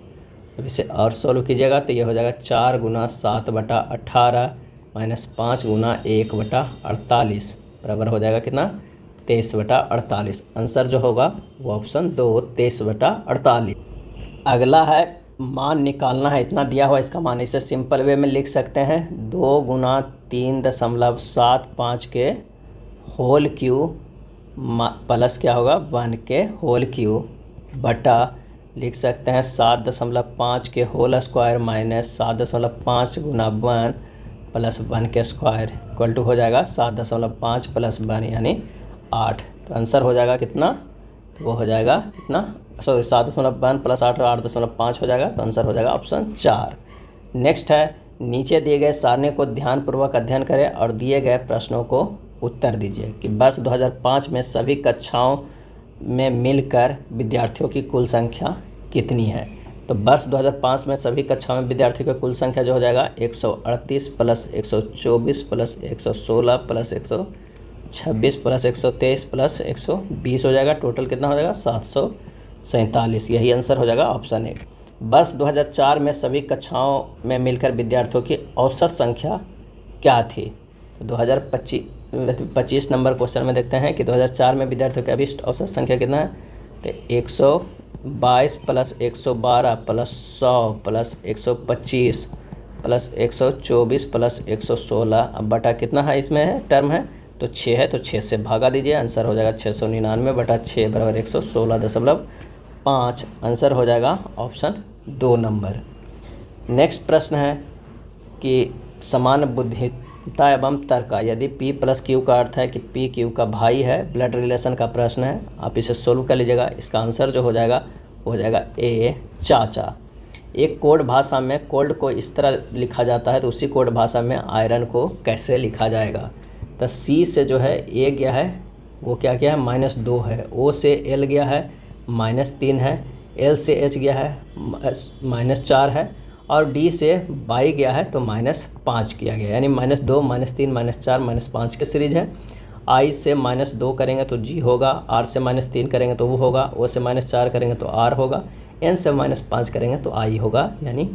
अब इसे और सोल्व कीजिएगा तो ये हो जाएगा 4 × 7/18 -5 × 1/48 बराबर हो जाएगा कितना 23/48। आंसर जो होगा वो ऑप्शन 2 23/48। अगला है मान निकालना है, इतना दिया हुआ इसका मान, इसे सिंपल वे में लिख सकते हैं 2 × 3.75 के होल क्यूब प्लस क्या होगा 1 के होल क्यूब बटा लिख सकते हैं 7.5 के होल स्क्वायर माइनस 7.5 × 1 प्लस 1 के स्क्वायर इक्वल टू हो जाएगा 7.5 प्लस 1 यानी 8। तो आंसर हो जाएगा कितना, वो हो जाएगा कितना, सॉरी 7.1 प्लस 8 8.5 हो जाएगा। तो आंसर हो जाएगा ऑप्शन 4। नेक्स्ट है नीचे दिए गए सारणी को ध्यानपूर्वक अध्ययन करें और दिए गए प्रश्नों को उत्तर दीजिए कि वर्ष 2005 में सभी कक्षाओं में मिलकर विद्यार्थियों की कुल संख्या कितनी है। तो वर्ष 2005 में सभी कक्षाओं में विद्यार्थियों की कुल संख्या जो हो जाएगा 138 plus 124 plus 116 plus 126 plus 123 plus 120 हो जाएगा। टोटल कितना हो जाएगा 747। यही आंसर हो जाएगा ऑप्शन 1। वर्ष 2004 में सभी कक्षाओं में मिलकर विद्यार्थियों की औसत संख्या क्या थी। तो 2025 नंबर क्वेश्चन में देखते हैं कि 2004 में विद्यार्थियों की अभिष्ट औसत संख्या कितना है। तो 122 plus 112 plus 100 plus 125 plus 124 plus 116 अब बटा कितना है, इसमें है टर्म है तो 6 है, तो 6 से भागा दीजिए। आंसर हो जाएगा 699/6 बराबर 116.5। आंसर हो जाएगा ऑप्शन 2 नंबर। नेक्स्ट प्रश्न है कि समान बुद्धिमत्ता एवं तर्क, यदि P + Q का अर्थ है कि P Q का भाई है, ब्लड रिलेशन का प्रश्न है, आप इसे सोल्व कर लीजिएगा। इसका आंसर जो हो जाएगा वो हो जाएगा ए चाचा। एक कोड भाषा में कोल्ड को इस तरह लिखा जाता है, तो उसी कोड भाषा में आयरन को कैसे लिखा जाएगा। तो C से जो है A गया है वो क्या है -2 है, O से L गया है -3 है, L से H गया है -4 है और D से Y गया है तो -5 किया गया, यानी -2 -3 -4 -5 की सीरीज है। I से -2 करेंगे तो G होगा, R से -3 करेंगे तो वो होगा, O से -4 करेंगे तो R होगा, N से -5 करेंगे तो I होगा। यानी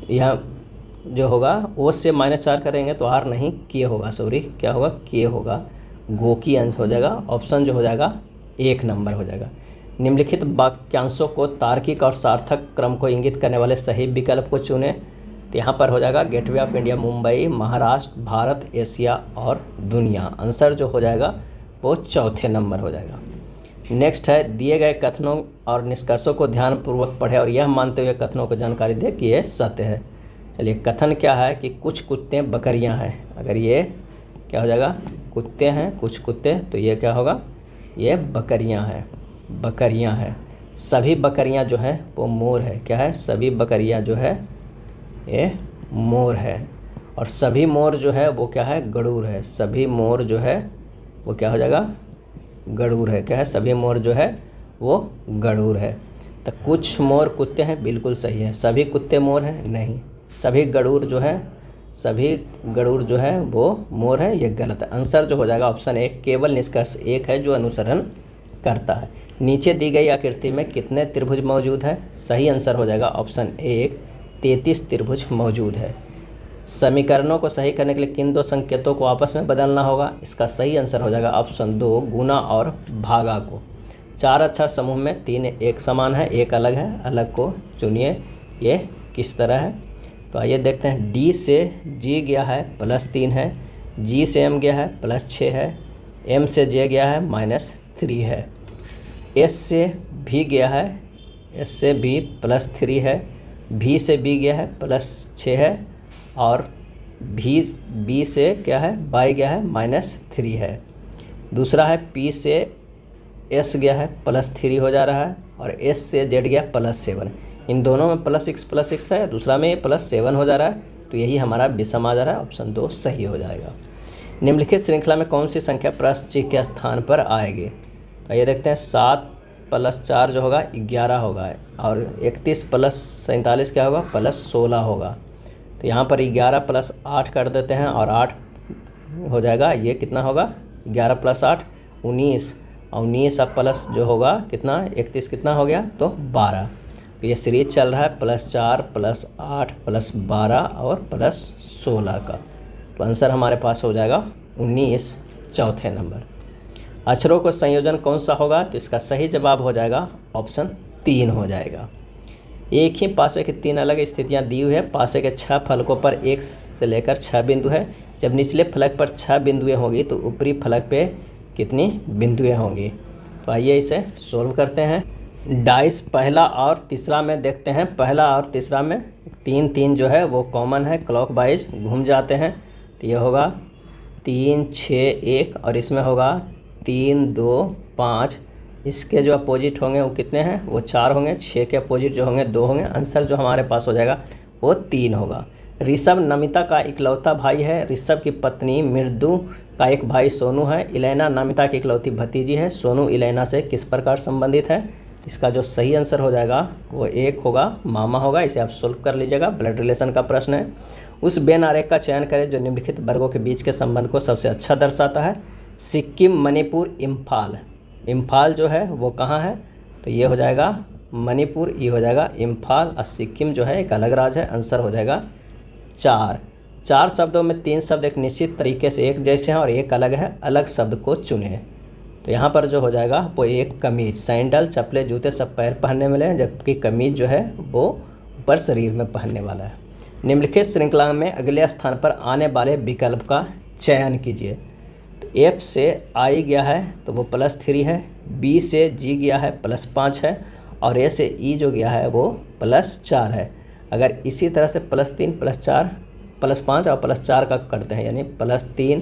यहाँ जो होगा O से -4 करेंगे तो R नहीं K होगा, सॉरी क्या होगा K होगा। गो की आंसर हो जाएगा ऑप्शन जो हो जाएगा 1 नंबर हो जाएगा। निम्नलिखित वाक्यांशों को तार्किक और सार्थक क्रम को इंगित करने वाले सही विकल्प को चुनें। तो यहाँ पर हो जाएगा gateway of India Mumbai, Maharashtra, Bharat, Asia और दुनिया। आंसर जो हो जाएगा वो 4थे नंबर हो जाएगा। नेक्स्ट है दिए गए कथनों और निष्कर्षों को ध्यानपूर्वक पढ़ें और यह मानते हुए कथनों को जानकारी दें कि ये सत्य है। चलिए कथन क्या है कि कुछ कुत्ते बकरियां हैं, अगर ये क्या हो जाएगा कुत्ते हैं कुछ कुत्ते, तो ये क्या होगा ये बकरियां हैं। सभी बकरियां जो है वो मोर है, क्या है सभी बकरियां जो है ये मोर है। और सभी मोर जो है वो क्या है गरुड़ है, सभी मोर जो है वो क्या हो जाएगा गरुड़ है, क्या है सभी मोर जो है वो गरुड़ है। तो कुछ मोर कुत्ते हैं बिल्कुल सही है, सभी कुत्ते मोर हैं नहीं, सभी गरुड़ जो है वो मोर है, ये गलत है। आंसर जो हो जाएगा ऑप्शन 1 केवल निष्कर्ष 1 है जो अनुसरण करता है। नीचे दी गई आकृति में कितने त्रिभुज मौजूद है। सही आंसर हो जाएगा ऑप्शन 1 33 त्रिभुज मौजूद है। समीकरणों को सही करने के लिए किन 2 संकेतों को आपस में बदलना होगा। इसका सही आंसर हो जाएगा ऑप्शन 2 गुना और भागा को। 4 अक्षर समूह में 3 एक समान है, एक अलग है, अलग को चुनिए। ये किस तरह है तो आइए देखते हैं। D से G गया है +3 है, G से M गया है +6 है, M से J गया है -3 है, S से V गया है, S से B +3 है, V से B गया है +6 है और B से क्या है Y गया है -3 है। दूसरा है P से S गया है +3 हो जा रहा है और S से Z गया +7। इन दोनों में +6 है, दूसरा में +7 हो जा रहा है, तो यही हमारा विषम आ जा रहा है। ऑप्शन 2 सही हो जाएगा। निम्नलिखित श्रृंखला में कौन सी संख्या प्रश्न चिन्ह के स्थान पर आएगी। तो ये देखते हैं 7 + 4 जो होगा 11 होगा और 31 + 47 क्या होगा +16 होगा। तो तो यहाँ पर 11 + 8 कर देते हैं और 8 हो जाएगा, ये कितना होगा 11 + 8 19, और 19 अब प्लस जो होगा कितना 31 कितना हो गया तो 12। तो ये सीरीज चल रहा है +4 + 8 + 12 और +16 का। तो आंसर हमारे पास हो जाएगा 19 चौथे नंबर। अक्षरों का संयोजन कौन सा होगा, तो इसका सही जवाब हो जाएगा ऑप्शन 3 हो जाएगा। एक ही पासे की 3 अलग स्थितियां दी हुई है। पासे के 6 फलकों पर 1 से लेकर 6 बिंदु है। जब निचले फलक पर 6 बिंदुएं होंगी तो ऊपरी फलक पे कितनी बिंदुएं होंगी। तो आइए इसे सोल्व करते हैं। डाइस पहला और तीसरा में देखते हैं। पहला और तीसरा में 3 3 जो है वो कॉमन है, क्लॉकवाइज घूम जाते हैं। तो ये होगा 3 6 1 और इसमें होगा 3 2 5। इसके जो अपोजिट होंगे वो कितने हैं, वो 4 होंगे। 6 के अपोजिट जो होंगे 2 होंगे। आंसर जो हमारे पास हो जाएगा वो 3 होगा। ऋषभ नमिता का इकलौता भाई है। ऋषभ की पत्नी मृदु का एक भाई सोनू है। इलेना नमिता की इकलौती भतीजी है। सोनू इलेना से किस प्रकार संबंधित है। इसका जो सही आंसर हो जाएगा वो 1 होगा, मामा होगा। इसे आप सोल्व कर लीजिएगा, ब्लड रिलेशन का प्रश्न है। उस बेन आरेख का चयन करें जो निम्नलिखित वर्गों के बीच के संबंध को सबसे अच्छा दर्शाता है। सिक्किम, मणिपुर, इम्फाल। इम्फाल जो है वो कहाँ है, तो ये हो जाएगा मणिपुर, ये हो जाएगा इम्फाल, और सिक्किम जो है एक अलग राज्य है। आंसर हो जाएगा 4। 4 शब्दों में 3 शब्द एक निश्चित तरीके से एक जैसे हैं और एक अलग है। अलग शब्द को चुनें। तो यहाँ पर जो हो जाएगा वो एक कमीज, सैंडल, चप्पलें, जूते सब पैर पहनने वाले हैं, जबकि कमीज जो है वो ऊपर शरीर में पहनने वाला है। निम्नलिखित श्रृंखला में अगले स्थान पर आने वाले विकल्प का चयन कीजिए। तो F से I गया है तो वो +3 है। B से G गया है +5 है, और A से E जो गया है वो +4 है। अगर इसी तरह से +3 +4 +5 और +4 का करते हैं, यानी +3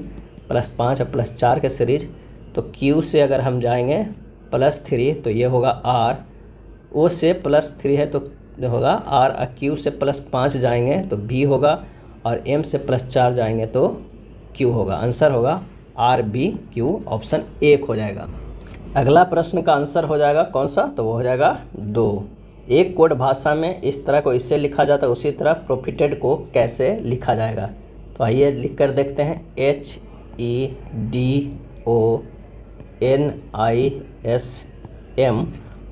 +5 और +4 के सीरीज, तो Q से अगर हम जाएंगे +3 तो ये होगा R। O से +3 है तो होगा R, और Q से +5 जाएंगे तो B होगा, और M से +4 जाएंगे तो Q होगा। आंसर होगा RBQ, ऑप्शन 1 हो जाएगा। अगला प्रश्न का आंसर हो जाएगा कौन सा, तो वो हो जाएगा 2। एक कोड भाषा में इस तरह को इससे लिखा जाता है, उसी तरह प्रोफिटेड को कैसे लिखा जाएगा। तो आइए लिख कर देखते हैं। HEDONISM,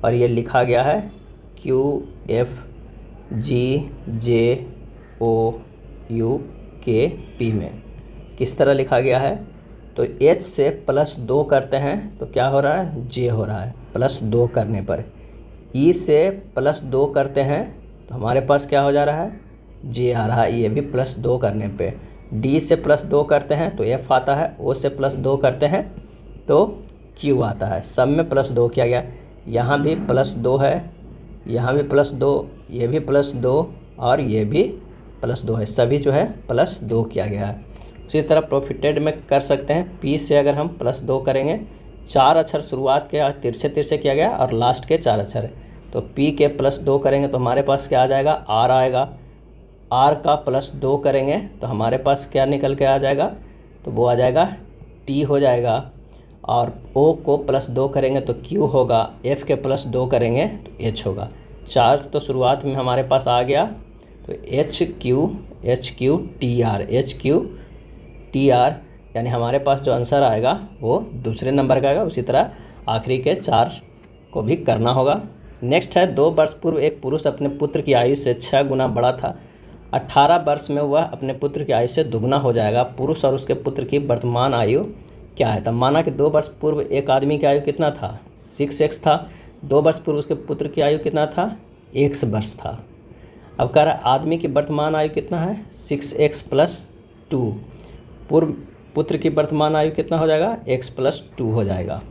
और ये लिखा गया है QFGJOUKP में। किस तरह लिखा गया है, तो H से +2 करते हैं तो क्या हो रहा है, J हो रहा है +2 करने पर। E से +2 करते हैं तो हमारे पास क्या हो जा रहा है, J आ रहा है, ये भी +2 करने पे। D से +2 करते हैं तो F आता है। O से +2 करते हैं तो Q आता है। सब में +2 किया गया। यहाँ भी +2 है, यहाँ भी +2, ये भी +2 और ये भी +2 है। सभी जो है +2 किया गया है। उसी तरह प्रोफिटेड में कर सकते हैं। P से अगर हम +2 करेंगे, 4 अक्षर शुरुआत के तिरछे तिरछे किया गया और लास्ट के 4 अक्षर है, तो P के +2 करेंगे तो हमारे पास क्या आ जाएगा, R आएगा। R का +2 करेंगे तो हमारे पास क्या निकल के आ जाएगा, तो वो आ जाएगा T हो जाएगा। और O को +2 करेंगे तो Q होगा। F के +2 करेंगे तो H होगा। 4 तो शुरुआत में हमारे पास आ गया, तो HQTR, यानी हमारे पास जो आंसर आएगा वो दूसरे नंबर का आएगा। उसी तरह आखिरी के 4 को भी करना होगा। नेक्स्ट है, 2 वर्ष पूर्व एक पुरुष अपने पुत्र की आयु से 6 गुना बड़ा था। 18 वर्ष में वह अपने पुत्र की आयु से दुगना हो जाएगा। पुरुष और उसके पुत्र की वर्तमान आयु क्या है। तब माना कि 2 वर्ष पूर्व एक आदमी की आयु कितना था, 6x था। 2 वर्ष पूर्व उसके पुत्र की आयु कितना था, x वर्ष था। अब कह रहा है आदमी की वर्तमान आयु कितना है, 6x + 2। पूर्व पुत्र की वर्तमान आयु कितना हो जाएगा, x + 2 हो जाएगा।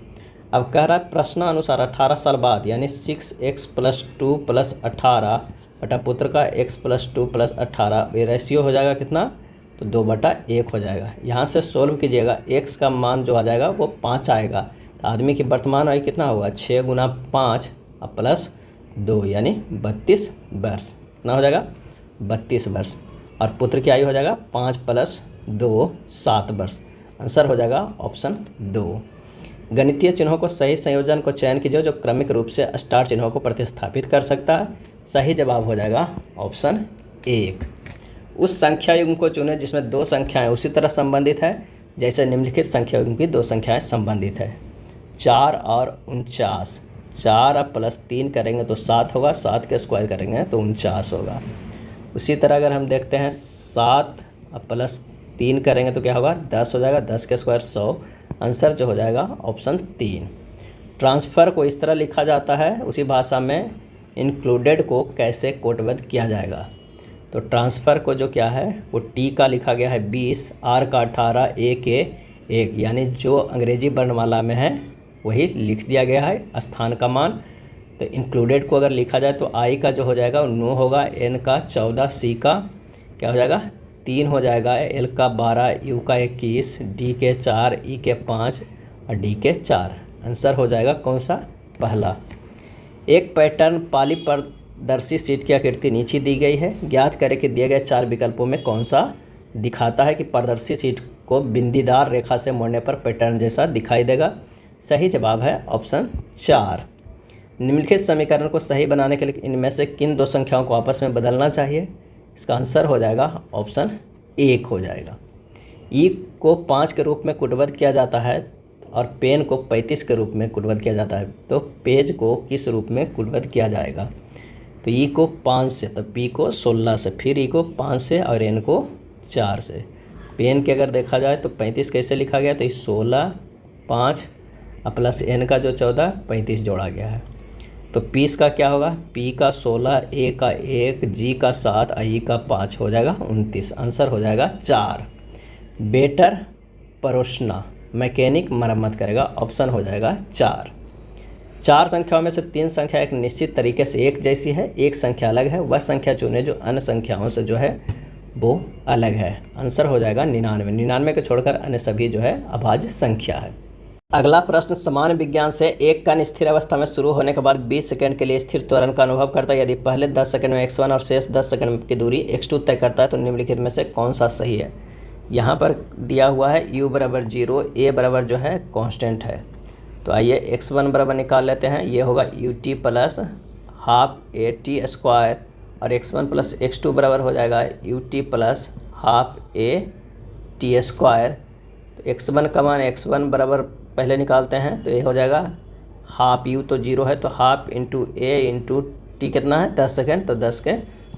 अब कह रहा है प्रश्नानुसार 18 साल बाद, यानी 6x + 2 + 18 बटा पुत्र का x + 2 + 18, ये रेशियो हो जाएगा कितना, तो 2/1 हो जाएगा। यहाँ से सोल्व कीजिएगा, x का मान जो आ जाएगा वो 5 आएगा। तो आदमी की वर्तमान आयु कितना होगा, 6 × 5 + 2 यानी 32 वर्ष। कितना हो जाएगा, 32 वर्ष। और पुत्र की आयु हो जाएगा 5 + 2 7 वर्ष। आंसर हो जाएगा ऑप्शन 2। गणितीय चिन्हों को सही संयोजन को चयन कीजिए जो क्रमिक रूप से स्टार चिन्हों को प्रतिस्थापित कर सकता है। सही जवाब हो जाएगा ऑप्शन 1। उस संख्या युग्म को चुनें जिसमें दो संख्याएं उसी तरह संबंधित है जैसे निम्नलिखित संख्या युग्म की दो संख्याएं संबंधित है। 4 और 49, 4 अब +3 करेंगे तो 7 होगा, 7 के स्क्वायर करेंगे तो 49 होगा। उसी तरह अगर हम देखते हैं 7 अब +3 करेंगे तो क्या होगा, 10 हो जाएगा, 10 के स्क्वायर 100। आंसर जो हो जाएगा ऑप्शन 3। ट्रांसफ़र को इस तरह लिखा जाता है, उसी भाषा में इंक्लूडेड को कैसे कोटबद्ध किया जाएगा। तो ट्रांसफ़र को जो क्या है वो टी का लिखा गया है 20, आर का 18, ए के 1, यानी जो अंग्रेजी वर्णमाला में है वही लिख दिया गया है स्थान का मान। तो इंक्लूडेड को अगर लिखा जाए तो आई का जो हो जाएगा 9 होगा, एन का 14, सी का क्या हो जाएगा 3 हो जाएगा, एल का 12, यू का 21, डी के 4, ई के 5 और डी के 4। आंसर हो जाएगा कौन सा, पहला। एक पैटर्न पालीपारदर्शी शीट की आकृति नीचे दी गई है, ज्ञात करें कि दिए गए 4 विकल्पों में कौन सा दिखाता है कि पारदर्शी शीट को बिंदीदार रेखा से मोड़ने पर पैटर्न जैसा दिखाई देगा। सही जवाब है ऑप्शन 4। निम्नलिखित समीकरण को सही बनाने के लिए इनमें से किन दो संख्याओं को आपस में बदलना चाहिए। इसका आंसर हो जाएगा ऑप्शन 1 हो जाएगा। ई को 5 के रूप में कूटबद्ध किया जाता है और पेन को 35 के रूप में कूटबद्ध किया जाता है, तो पेज को किस रूप में कूटबद्ध किया जाएगा। तो ई को 5 से, तो पी को 16 से, फिर ई को 5 से और एन को 4 से। पेन के अगर देखा जाए तो 35 कैसे लिखा गया, तो 16 5 प्लस एन का जो 14 35 जोड़ा गया है। तो पी का क्या होगा, पी का 16, ए का 1, जी का 7, आई का 5 हो जाएगा 29। आंसर हो जाएगा 4। बेटर परोसना, मैकेनिक मरम्मत करेगा, ऑप्शन हो जाएगा 4। 4 संख्याओं में से 3 संख्या एक निश्चित तरीके से एक जैसी है, एक संख्या अलग है, वह संख्या चुने जो अन्य संख्याओं से जो है वो अलग है। आंसर हो जाएगा 99। 99 को छोड़कर अन्य सभी जो है अभाज्य संख्या है। अगला प्रश्न समान विज्ञान से एक कण स्थिर अवस्था में शुरू होने के बाद 20 सेकंड के लिए स्थिर त्वरण का अनुभव करता है। यदि पहले 10 सेकंड में x1 और शेष 10 सेकंड की दूरी x2 तय करता है तो निम्नलिखित में से कौन सा सही है। यहाँ पर दिया हुआ है u बराबर 0, a बराबर जो है कांस्टेंट है। तो आइए x1 बराबर निकाल लेते हैं, ये होगा ut plus half A T square और x1 प्लस x2 बराबर हो जाएगा ut plus half A T square. तो x1 का मान x1 बराबर पहले निकालते हैं, तो ये हो जाएगा हाफ u तो 0 है, तो हाफ इंटू ए इंटू टी कितना है 10 सेकेंड, तो 10 के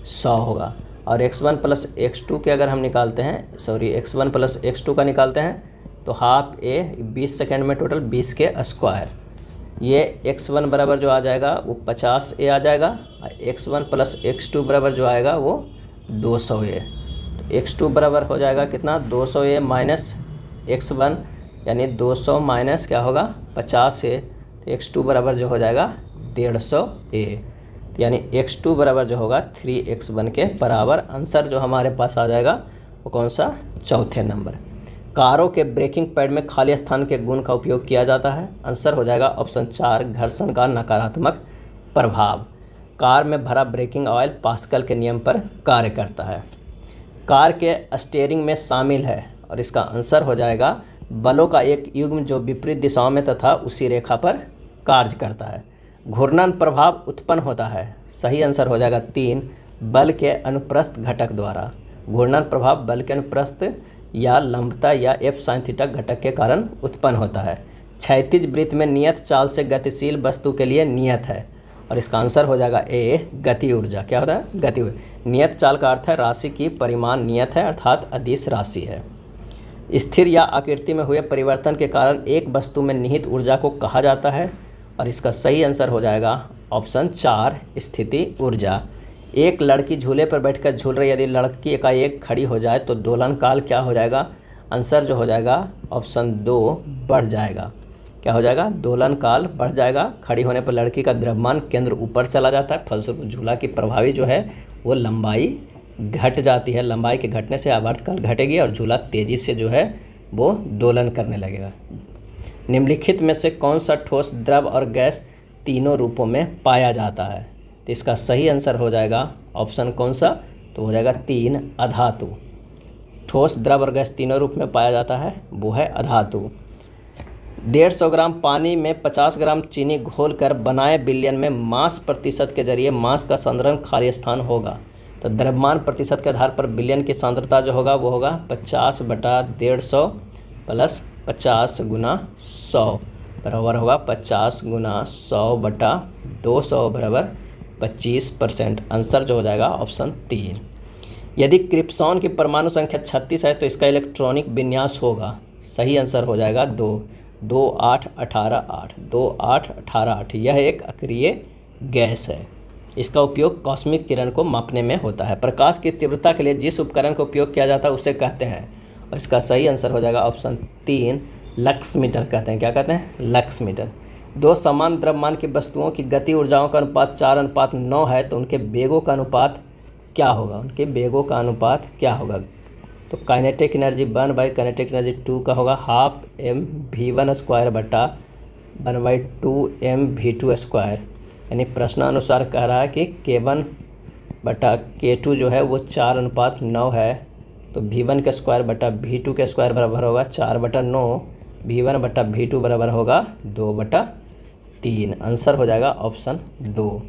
100 होगा। और x1 प्लस x2 के अगर हम निकालते हैं, x1 प्लस x2 का निकालते हैं तो हाफ ए 20 सेकेंड में टोटल 20 के स्क्वायर। ये x1 बराबर जो आ जाएगा वो 50 ए आ जाएगा, और x1 प्लस x2 बराबर जो आएगा वो 200 ए। तो x2 बराबर हो जाएगा कितना 200 ए माइनस x1, यानी 200 माइनस क्या होगा 50 ए, तो x2 बराबर जो हो जाएगा 150 ए, यानी x2 बराबर जो होगा 3x1 के बराबर। आंसर जो हमारे पास आ जाएगा वो कौन सा, चौथे नंबर। कारों के ब्रेकिंग पैड में खाली स्थान के गुण का उपयोग किया जाता है। आंसर हो जाएगा ऑप्शन 4, घर्षण का नकारात्मक प्रभाव। कार में भरा ब्रेकिंग ऑयल पास्कल के नियम पर कार्य करता है। कार के स्टीयरिंग में शामिल है, और इसका आंसर हो जाएगा बलों का एक युग्म जो विपरीत दिशाओं में तथा उसी रेखा पर कार्य करता है। घूर्णन प्रभाव उत्पन्न होता है। सही आंसर हो जाएगा 3, बल के अनुप्रस्थ घटक द्वारा। घूर्णन प्रभाव बल के अनुप्रस्थ या लंबता या एफ साइन थीटा घटक के कारण उत्पन्न होता है। क्षैतिज वृत्त में नियत चाल से गतिशील वस्तु के लिए नियत है, और इसका आंसर हो जाएगा ए, गति ऊर्जा। क्या होता है, गति ऊर्जा। नियत चाल का अर्थ है राशि की परिमाण नियत है, अर्थात अदिश राशि है। स्थिर या आकृति में हुए परिवर्तन के कारण एक वस्तु में निहित ऊर्जा को कहा जाता है, और इसका सही आंसर हो जाएगा ऑप्शन 4, स्थिति ऊर्जा। एक लड़की झूले पर बैठकर झूल रही, यदि लड़की एकाएक खड़ी हो जाए तो दोलन काल क्या हो जाएगा। आंसर जो हो जाएगा ऑप्शन 2, बढ़ जाएगा। क्या हो जाएगा, दोलन काल बढ़ जाएगा। खड़ी होने पर लड़की का द्रव्यमान केंद्र ऊपर चला जाता है, फलस्वरूप झूला की प्रभावी जो है वो लंबाई घट जाती है। लंबाई के घटने से आवर्तकाल घटेगी और झूला तेज़ी से जो है वो दोलन करने लगेगा। निम्नलिखित में से कौन सा ठोस, द्रव और गैस तीनों रूपों में पाया जाता है। तो इसका सही आंसर हो जाएगा ऑप्शन कौन सा, तो हो जाएगा 3, अधातु। ठोस, द्रव और गैस तीनों रूप में पाया जाता है, वो है अधातु। 150 ग्राम पानी में 50 ग्राम चीनी घोलकर बनाए विलयन में मास प्रतिशत के जरिए मास का संदर्भ खाली स्थान होगा। तो द्रव्यमान प्रतिशत के आधार पर विलयन की सांद्रता जो होगा वो होगा 50/150 प्लस 50 गुना 100 बराबर होगा 50 गुना 100/200 बराबर 25%। आंसर जो हो जाएगा ऑप्शन 3। यदि क्रिप्सॉन की परमाणु संख्या 36 है तो इसका इलेक्ट्रॉनिक विन्यास होगा, सही आंसर हो जाएगा 2, 2 8 18 8, 2 8 18 8। यह एक अक्रिय गैस है। इसका उपयोग कॉस्मिक किरण को मापने में होता है। प्रकाश की तीव्रता के लिए जिस उपकरण का उपयोग किया जाता है उसे कहते हैं, और इसका सही आंसर हो जाएगा ऑप्शन 3, लक्स मीटर कहते हैं। क्या कहते हैं? Lux meter. दो समान द्रव्यमान की वस्तुओं की गति ऊर्जाओं का अनुपात 4:9 है तो उनके वेगों का अनुपात क्या होगा? उनके वेगों का अनुपात क्या होगा? तो काइनेटिक एनर्जी 1/काइनेटिक एनर्जी 2 का होगा 12 mv1² बटा 1/2 mv2²। यानी प्रश्नानुसार कह रहा है कि k1 बटा k2 जो है वो 4:9 है, तो v1² बटा v2² बराबर होगा 4/9, v1 बटा v2 बराबर होगा 2/3। आंसर हो जाएगा ऑप्शन 2।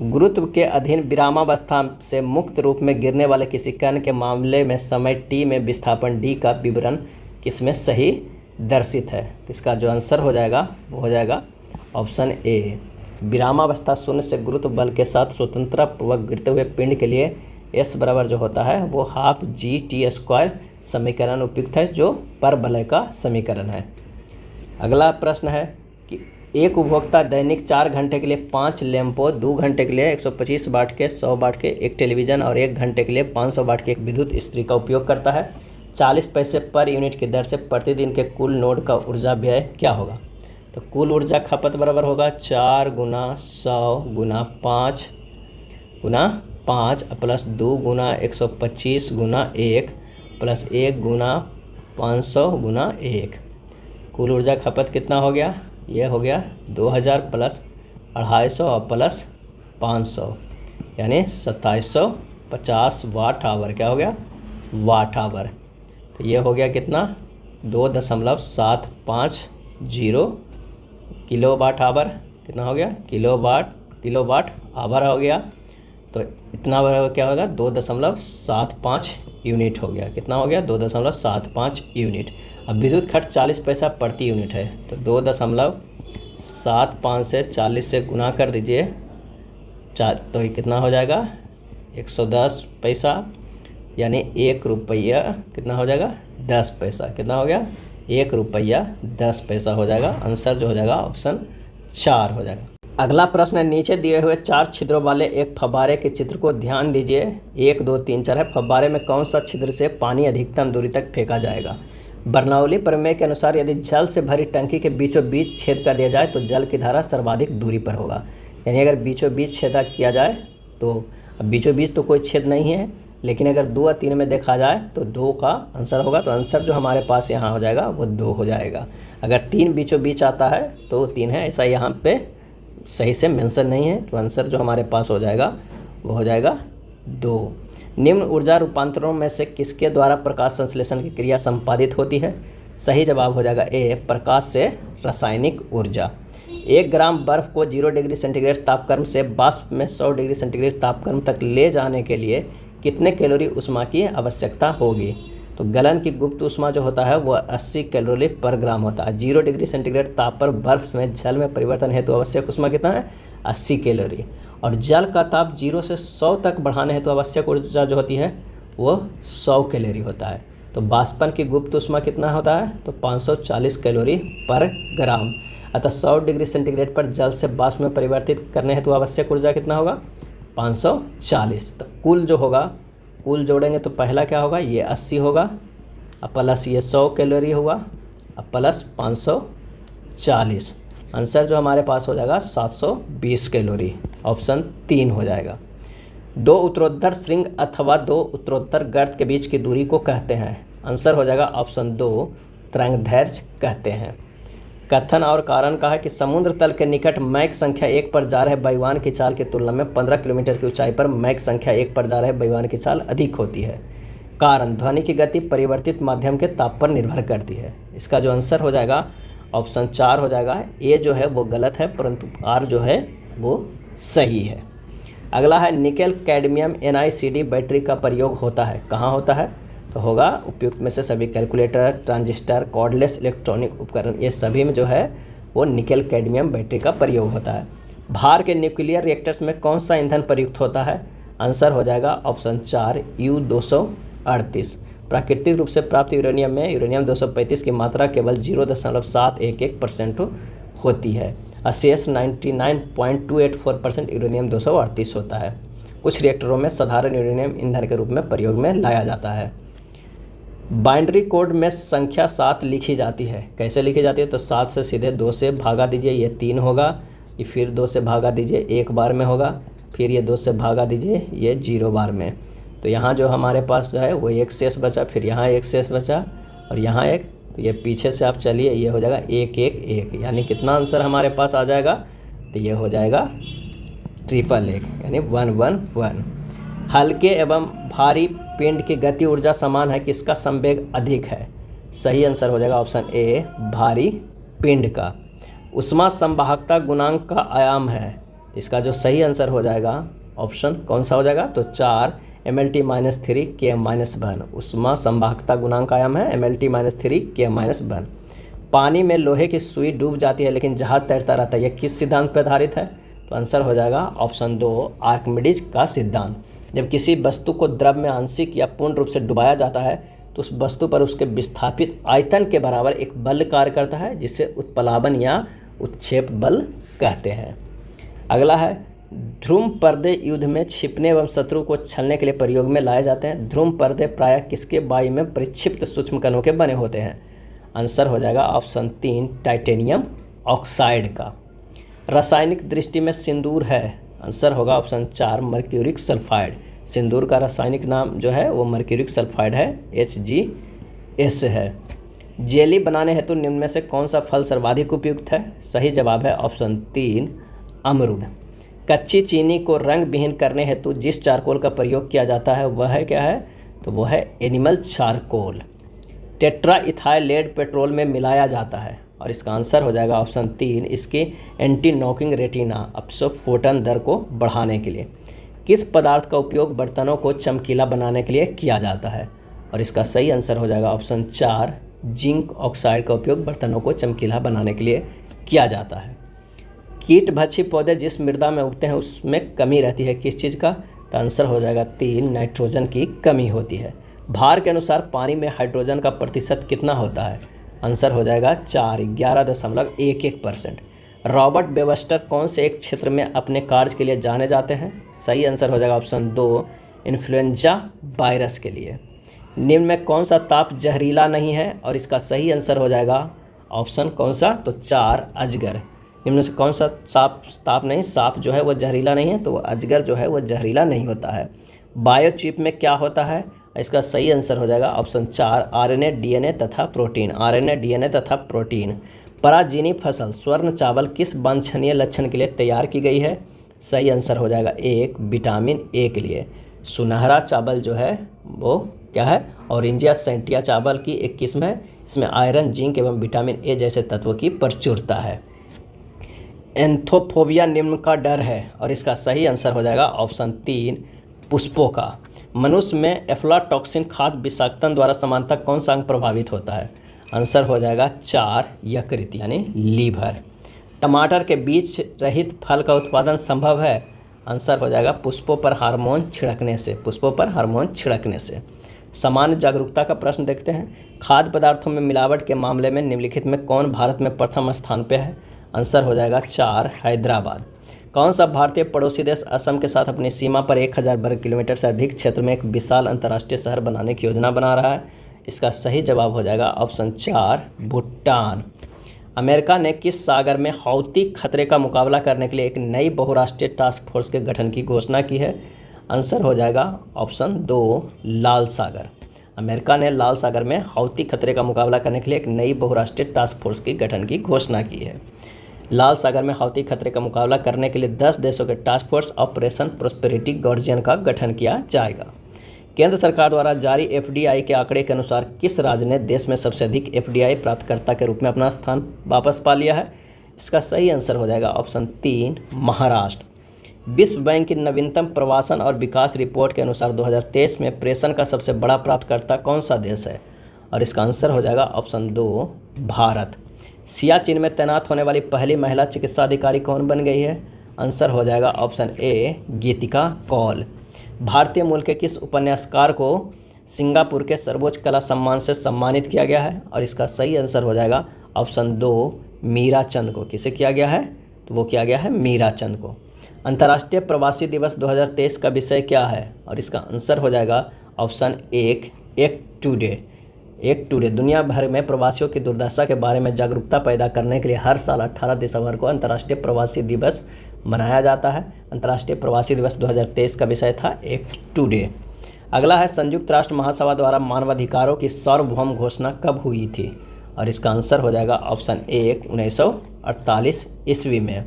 गुरुत्व के अधीन विरामावस्था से मुक्त रूप में गिरने वाले किसी कण के मामले में समय t में विस्थापन d का विवरण किसमें सही दर्शित है? तो इसका जो आंसर हो जाएगा वो हो जाएगा ऑप्शन ए। विरामावस्था शून्य से गुरुत्व बल के साथ स्वतंत्रतापूर्वक गिरते हुए पिंड के लिए s बराबर जो होता है वो 12g(t²) समीकरण उपयुक्त है, जो परवलय का समीकरण है। अगला प्रश्न है कि एक उपभोक्ता दैनिक 4 घंटे के लिए 5 लैंपों, 2 घंटे के लिए 125 वाट के, 100 वाट के एक टेलीविज़न और 1 घंटे के लिए 500 वाट की एक विद्युत इस्त्री का उपयोग करता है। 40 पैसे पर यूनिट की दर से प्रतिदिन के कुल लोड का ऊर्जा व्यय क्या होगा? तो कुल ऊर्जा खपत बराबर होगा 4 गुना 100 गुना 5 प्लस 2 गुना 125 गुना 1 प्लस 1 गुना 500 गुना 1। कुल ऊर्जा खपत कितना हो गया? ये हो गया 2000 प्लस 250 और प्लस 500 यानी 2750 वाट आवर। क्या हो गया? Watt hour. तो ये हो गया कितना? 2.750 किलो वाट आवर। कितना हो गया? किलो वाट आवर हो गया। तो इतना क्या होगा? 2.75 यूनिट हो गया। कितना हो गया? 2.75 यूनिट। अब विद्युत खर्च 40 पैसा प्रति यूनिट है, तो 2.75 से 40 से गुना कर दीजिए, तो ये कितना हो जाएगा? 110 पैसा, यानी 1 रुपया कितना हो जाएगा? 10 पैसा। कितना हो गया? 1 रुपया 10 पैसा हो जाएगा। आंसर जो हो जाएगा ऑप्शन 4 हो जाएगा। अगला प्रश्न है, नीचे दिए हुए 4 छिद्रों वाले एक फव्वारे के चित्र को ध्यान दीजिए। 1 2 3 4 है। फव्वारे में कौन सा छिद्र से पानी अधिकतम दूरी तक फेंका जाएगा? बर्नौली प्रमेय के अनुसार यदि जल से भरी टंकी के बीचों बीच छेद कर दिया जाए तो जल की धारा सर्वाधिक दूरी पर होगा। यानी अगर बीचों बीच छेदा किया जाए तो, अब बीचों बीच तो कोई छेद नहीं है, लेकिन अगर 2 और 3 में देखा जाए तो 2 का आंसर होगा। तो आंसर जो हमारे पास यहाँ हो जाएगा वो 2 हो जाएगा। अगर 3 बीचों बीच आता है तो 3 है, ऐसा यहाँ पे सही से मेंशन नहीं है, तो आंसर जो हमारे पास हो जाएगा वो हो जाएगा 2। निम्न ऊर्जा रूपांतरों में से किसके द्वारा प्रकाश संश्लेषण की क्रिया संपादित होती है? सही जवाब हो जाएगा ए, प्रकाश से रासायनिक ऊर्जा। 1 ग्राम बर्फ को 0 डिग्री सेंटीग्रेड तापक्रम से वाष्प में 100 डिग्री सेंटीग्रेड तापक्रम तक ले जाने के लिए कितने कैलोरी ऊष्मा की आवश्यकता होगी? तो गलन की गुप्त ऊष्मा जो होता है वो 80 कैलोरी पर ग्राम होता है। 0 डिग्री सेंटीग्रेड ताप पर बर्फ में जल में परिवर्तन हेतु आवश्यक ऊष्मा कितना है? 80 कैलोरी। और जल का ताप 0 से 100 तक बढ़ाने हेतु आवश्यक ऊर्जा जो होती है वो 100 कैलोरी होता है। तो वाष्पन की गुप्त ऊष्मा कितना होता है? तो 540 कैलोरी पर ग्राम। अतः 100 डिग्री सेंटीग्रेड पर जल से वाष्प में परिवर्तित करने हेतु आवश्यक ऊर्जा कितना होगा? 540। तो कुल जो होगा, कुल जोड़ेंगे तो पहला क्या होगा? ये 80 होगा, अब प्लस ये 100 कैलोरी होगा, अब प्लस 540। आंसर जो हमारे पास हो जाएगा 720 कैलोरी। ऑप्शन 3 हो जाएगा। 2 उत्तरोत्तर श्रृंग अथवा 2 उत्तरोत्तर गर्त के बीच की दूरी को कहते हैं। आंसर हो जाएगा ऑप्शन 2, तरंगदैर्घ्य कहते हैं। कथन और कारण का है कि समुद्र तल के निकट मैक संख्या 1 पर जा रहे वायुयान की चाल की तुलना में 15 किलोमीटर की ऊंचाई पर मैक संख्या 1 पर जा रहे वायुयान की चाल अधिक होती है। कारण, ध्वनि की गति परिवर्तित माध्यम के ताप पर निर्भर करती है। इसका जो आंसर हो जाएगा ऑप्शन 4 हो जाएगा। ए जो है वो गलत है, परंतु आर जो है वो सही है। अगला है निकेल कैडमियम NiCd बैटरी का प्रयोग होता है, कहाँ होता है? तो होगा उपयुक्त में से सभी कैलकुलेटर, ट्रांजिस्टर, कॉर्डलेस इलेक्ट्रॉनिक उपकरण, ये सभी में जो है वो निकेल कैडमियम बैटरी का प्रयोग होता है। भार के न्यूक्लियर रिएक्टर्स में कौन सा ईंधन प्रयुक्त होता है? आंसर हो जाएगा ऑप्शन 4 U-238। प्राकृतिक रूप से प्राप्त यूरेनियम में यूरेनियम 235 की मात्रा केवल 0.711% होती है। शेष 99.284% यूरेनियम 238 होता है। कुछ रिएक्टरों में साधारण यूरेनियम ईंधन के रूप में प्रयोग में लाया जाता है। बाइनरी कोड में संख्या 7 लिखी जाती है, कैसे लिखी जाती है? तो 7 से सीधे 2 से भागा दीजिए, ये 3 होगा, ये फिर 2 से भागा दीजिए, 1 बार में होगा, फिर ये 2 से भागा दीजिए, ये 0 बार में। तो यहाँ जो हमारे पास जो है वो एक शेष बचा, फिर यहाँ एक शेष बचा और यहाँ एक, तो ये पीछे से आप चलिए, ये हो जाएगा 1 1 1, यानी कितना आंसर हमारे पास आ जाएगा? तो ये हो जाएगा 111 यानी 111। हल्के एवं भारी पिंड की गति ऊर्जा समान है, किसका संवेग अधिक है? सही आंसर हो जाएगा ऑप्शन ए भारी पिंड का। उष्मा संवाहकता गुणांक का आयाम है, इसका जो सही आंसर हो जाएगा ऑप्शन कौन सा हो जाएगा? तो 4 mLT-3 Km-1। उष्मा संवाहकता गुणांक आयाम है mLT-3 Km-1। पानी में लोहे की सुई डूब जाती है लेकिन जहाज तैरता रहता है, यह किस सिद्धांत पर आधारित है? तो आंसर हो जाएगा ऑप्शन 2 आर्किमिडीज का सिद्धांत। जब किसी वस्तु को द्रव में आंशिक या पूर्ण रूप से डुबाया जाता है तो उस वस्तु पर उसके विस्थापित आयतन के बराबर एक बल कार्य करता है, जिसे उत्प्लावन या उत्क्षेप बल कहते हैं। अगला है ध्रुव पर्दे युद्ध में छिपने एवं शत्रु को छलने के लिए प्रयोग में लाए जाते हैं। ध्रुव पर्दे प्रायः किसके वायु में परिक्षिप्त सूक्ष्म कणों के बने होते हैं? आंसर हो जाएगा ऑप्शन 3 टाइटेनियम ऑक्साइड का। रासायनिक दृष्टि में सिंदूर है, आंसर होगा ऑप्शन 4 मर्क्यूरिक सल्फाइड। सिंदूर का रासायनिक नाम जो है वो मर्क्यूरिक सल्फाइड है, HgS है। जेली बनाने हेतु निम्न में से कौन सा फल सर्वाधिक उपयुक्त है? सही जवाब है ऑप्शन 3 अमरूद। कच्ची चीनी को रंग विहीन करने हेतु जिस चारकोल का प्रयोग किया जाता है वह है क्या है? तो वह है animal charcoal. Tetra ethylate petrol में मिलाया जाता है और इसका आंसर हो जाएगा ऑप्शन 3 इसकी एंटी नॉकिंग रेटिना अपसोफोटन दर को बढ़ाने के लिए। किस पदार्थ का उपयोग बर्तनों को चमकीला बनाने के लिए किया जाता है? और इसका सही आंसर हो जाएगा ऑप्शन 4 जिंक ऑक्साइड का उपयोग बर्तनों को चमकीला बनाने के लिए किया जाता है। कीटभक्षी पौधे जिस मृदा में उगते हैं उसमें कमी रहती है, किस चीज़ का? तो आंसर हो जाएगा 3 नाइट्रोजन की कमी होती है। भार के अनुसार पानी में हाइड्रोजन का प्रतिशत कितना होता है? आंसर हो जाएगा 4 11.11%। रॉबर्ट वेबस्टर कौन से एक क्षेत्र में अपने कार्य के लिए जाने जाते हैं? सही आंसर हो जाएगा ऑप्शन 2 इन्फ्लुएंजा वायरस के लिए। निम्न में कौन सा ताप जहरीला नहीं है? और इसका सही आंसर हो जाएगा ऑप्शन कौन सा? तो 4 अजगर। इनमें से कौन सा ताप नहीं, सांप जो है वो जहरीला नहीं है, तो अजगर जो है वो जहरीला नहीं होता है। बायोचिप में क्या होता है? इसका सही आंसर हो जाएगा ऑप्शन 4 RNA DNA तथा प्रोटीन। RNA DNA तथा प्रोटीन। पराजीनी फसल स्वर्ण चावल किस वांछनीय लक्षण के लिए तैयार की गई है? सही आंसर हो जाएगा 1 विटामिन ए के लिए। सुनहरा चावल जो है वो क्या है? ऑरेंजिया सेंटिया चावल की एक किस्म है, इसमें आयरन जिंक एवं विटामिन ए जैसे तत्वों की प्रचुरता है। एंथोफोबिया निम्न का डर है और इसका सही आंसर हो जाएगा ऑप्शन 3 पुष्पों का। मनुष्य में एफ्लाटॉक्सिन खाद्य विषाक्तन द्वारा समानतः कौन सा अंग प्रभावित होता है? आंसर हो जाएगा 4 यकृत यानी लीवर। टमाटर के बीज रहित फल का उत्पादन संभव है? आंसर हो जाएगा पुष्पों पर हार्मोन छिड़कने से। पुष्पों पर हार्मोन छिड़कने से। सामान्य जागरूकता का प्रश्न देखते हैं। खाद्य पदार्थों में मिलावट के मामले में निम्नलिखित में कौन भारत में प्रथम स्थान पर है? आंसर हो जाएगा 4 हैदराबाद। कौन सा भारतीय पड़ोसी देश असम के साथ अपनी सीमा पर 1000 वर्ग किलोमीटर से अधिक क्षेत्र में एक विशाल अंतर्राष्ट्रीय शहर बनाने की योजना बना रहा है? इसका सही जवाब हो जाएगा ऑप्शन 4 भूटान। अमेरिका ने किस सागर में हौती खतरे का मुकाबला करने के लिए एक नई बहुराष्ट्रीय टास्क फोर्स के गठन की घोषणा की है? आंसर हो जाएगा ऑप्शन 2 लाल सागर। अमेरिका ने लाल सागर में हौती खतरे का मुकाबला करने के लिए एक नई बहुराष्ट्रीय टास्क फोर्स की गठन की घोषणा की है। लाल सागर में हौती खतरे का मुकाबला करने के लिए 10 देशों के task force operation prosperity guardian का गठन किया जाएगा। केंद्र सरकार द्वारा जारी FDI के आंकड़े के अनुसार किस राज्य ने देश में सबसे अधिक FDI प्राप्तकर्ता के रूप में अपना स्थान वापस पा लिया है? इसका सही आंसर हो जाएगा ऑप्शन 3 महाराष्ट्र। विश्व बैंक की नवीनतम प्रवासन और विकास रिपोर्ट के अनुसार 2023 में प्रेषण का सबसे बड़ा प्राप्तकर्ता कौन सा देश है? और इसका आंसर हो जाएगा ऑप्शन 2 भारत। सियाचिन में तैनात होने वाली पहली महिला चिकित्सा अधिकारी कौन बन गई है? आंसर हो जाएगा ऑप्शन ए गीतिका कौल। भारतीय मूल के किस उपन्यासकार को सिंगापुर के सर्वोच्च कला सम्मान से सम्मानित किया गया है? और इसका सही आंसर हो जाएगा ऑप्शन 2 मीराचंद को। किसे किया गया है? तो वो किया गया है मीराचंद को। अंतर्राष्ट्रीय प्रवासी दिवस 2023 का विषय क्या है? और इसका आंसर हो जाएगा ऑप्शन 1 एक टुडे। दुनिया भर में प्रवासियों की दुर्दशा के बारे में जागरूकता पैदा करने के लिए हर साल 18 दिसंबर को अंतर्राष्ट्रीय प्रवासी दिवस मनाया जाता है। अंतर्राष्ट्रीय प्रवासी दिवस 2023 का विषय था एक टुडे। अगला है संयुक्त राष्ट्र महासभा द्वारा मानवाधिकारों की सार्वभौम घोषणा कब हुई थी? और इसका आंसर हो जाएगा ऑप्शन 1 1948 ईस्वी में।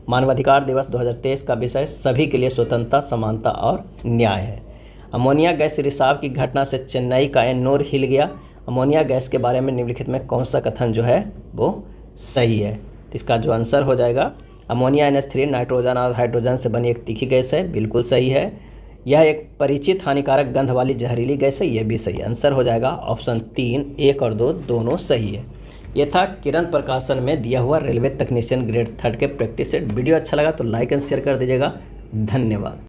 मानवाधिकार दिवस 2023 का विषय सभी के लिए स्वतंत्रता, समानता और न्याय है। अमोनिया गैस रिसाव की घटना से चेन्नई का एन्नोर हिल गया। अमोनिया गैस के बारे में निम्नलिखित में कौन सा कथन जो है वो सही है? तो इसका जो आंसर हो जाएगा अमोनिया NH3 नाइट्रोजन और हाइड्रोजन से बनी एक तीखी गैस है, बिल्कुल सही है। यह एक परिचित हानिकारक गंध वाली जहरीली गैस है, यह भी सही है। आंसर हो जाएगा ऑप्शन 3 1 और 2 दोनों सही है। यह था किरण प्रकाशन में दिया हुआ रेलवे तकनीशियन ग्रेड 3 के प्रैक्टिस सेट। वीडियो अच्छा लगा तो लाइक एंड शेयर कर दीजिएगा। धन्यवाद।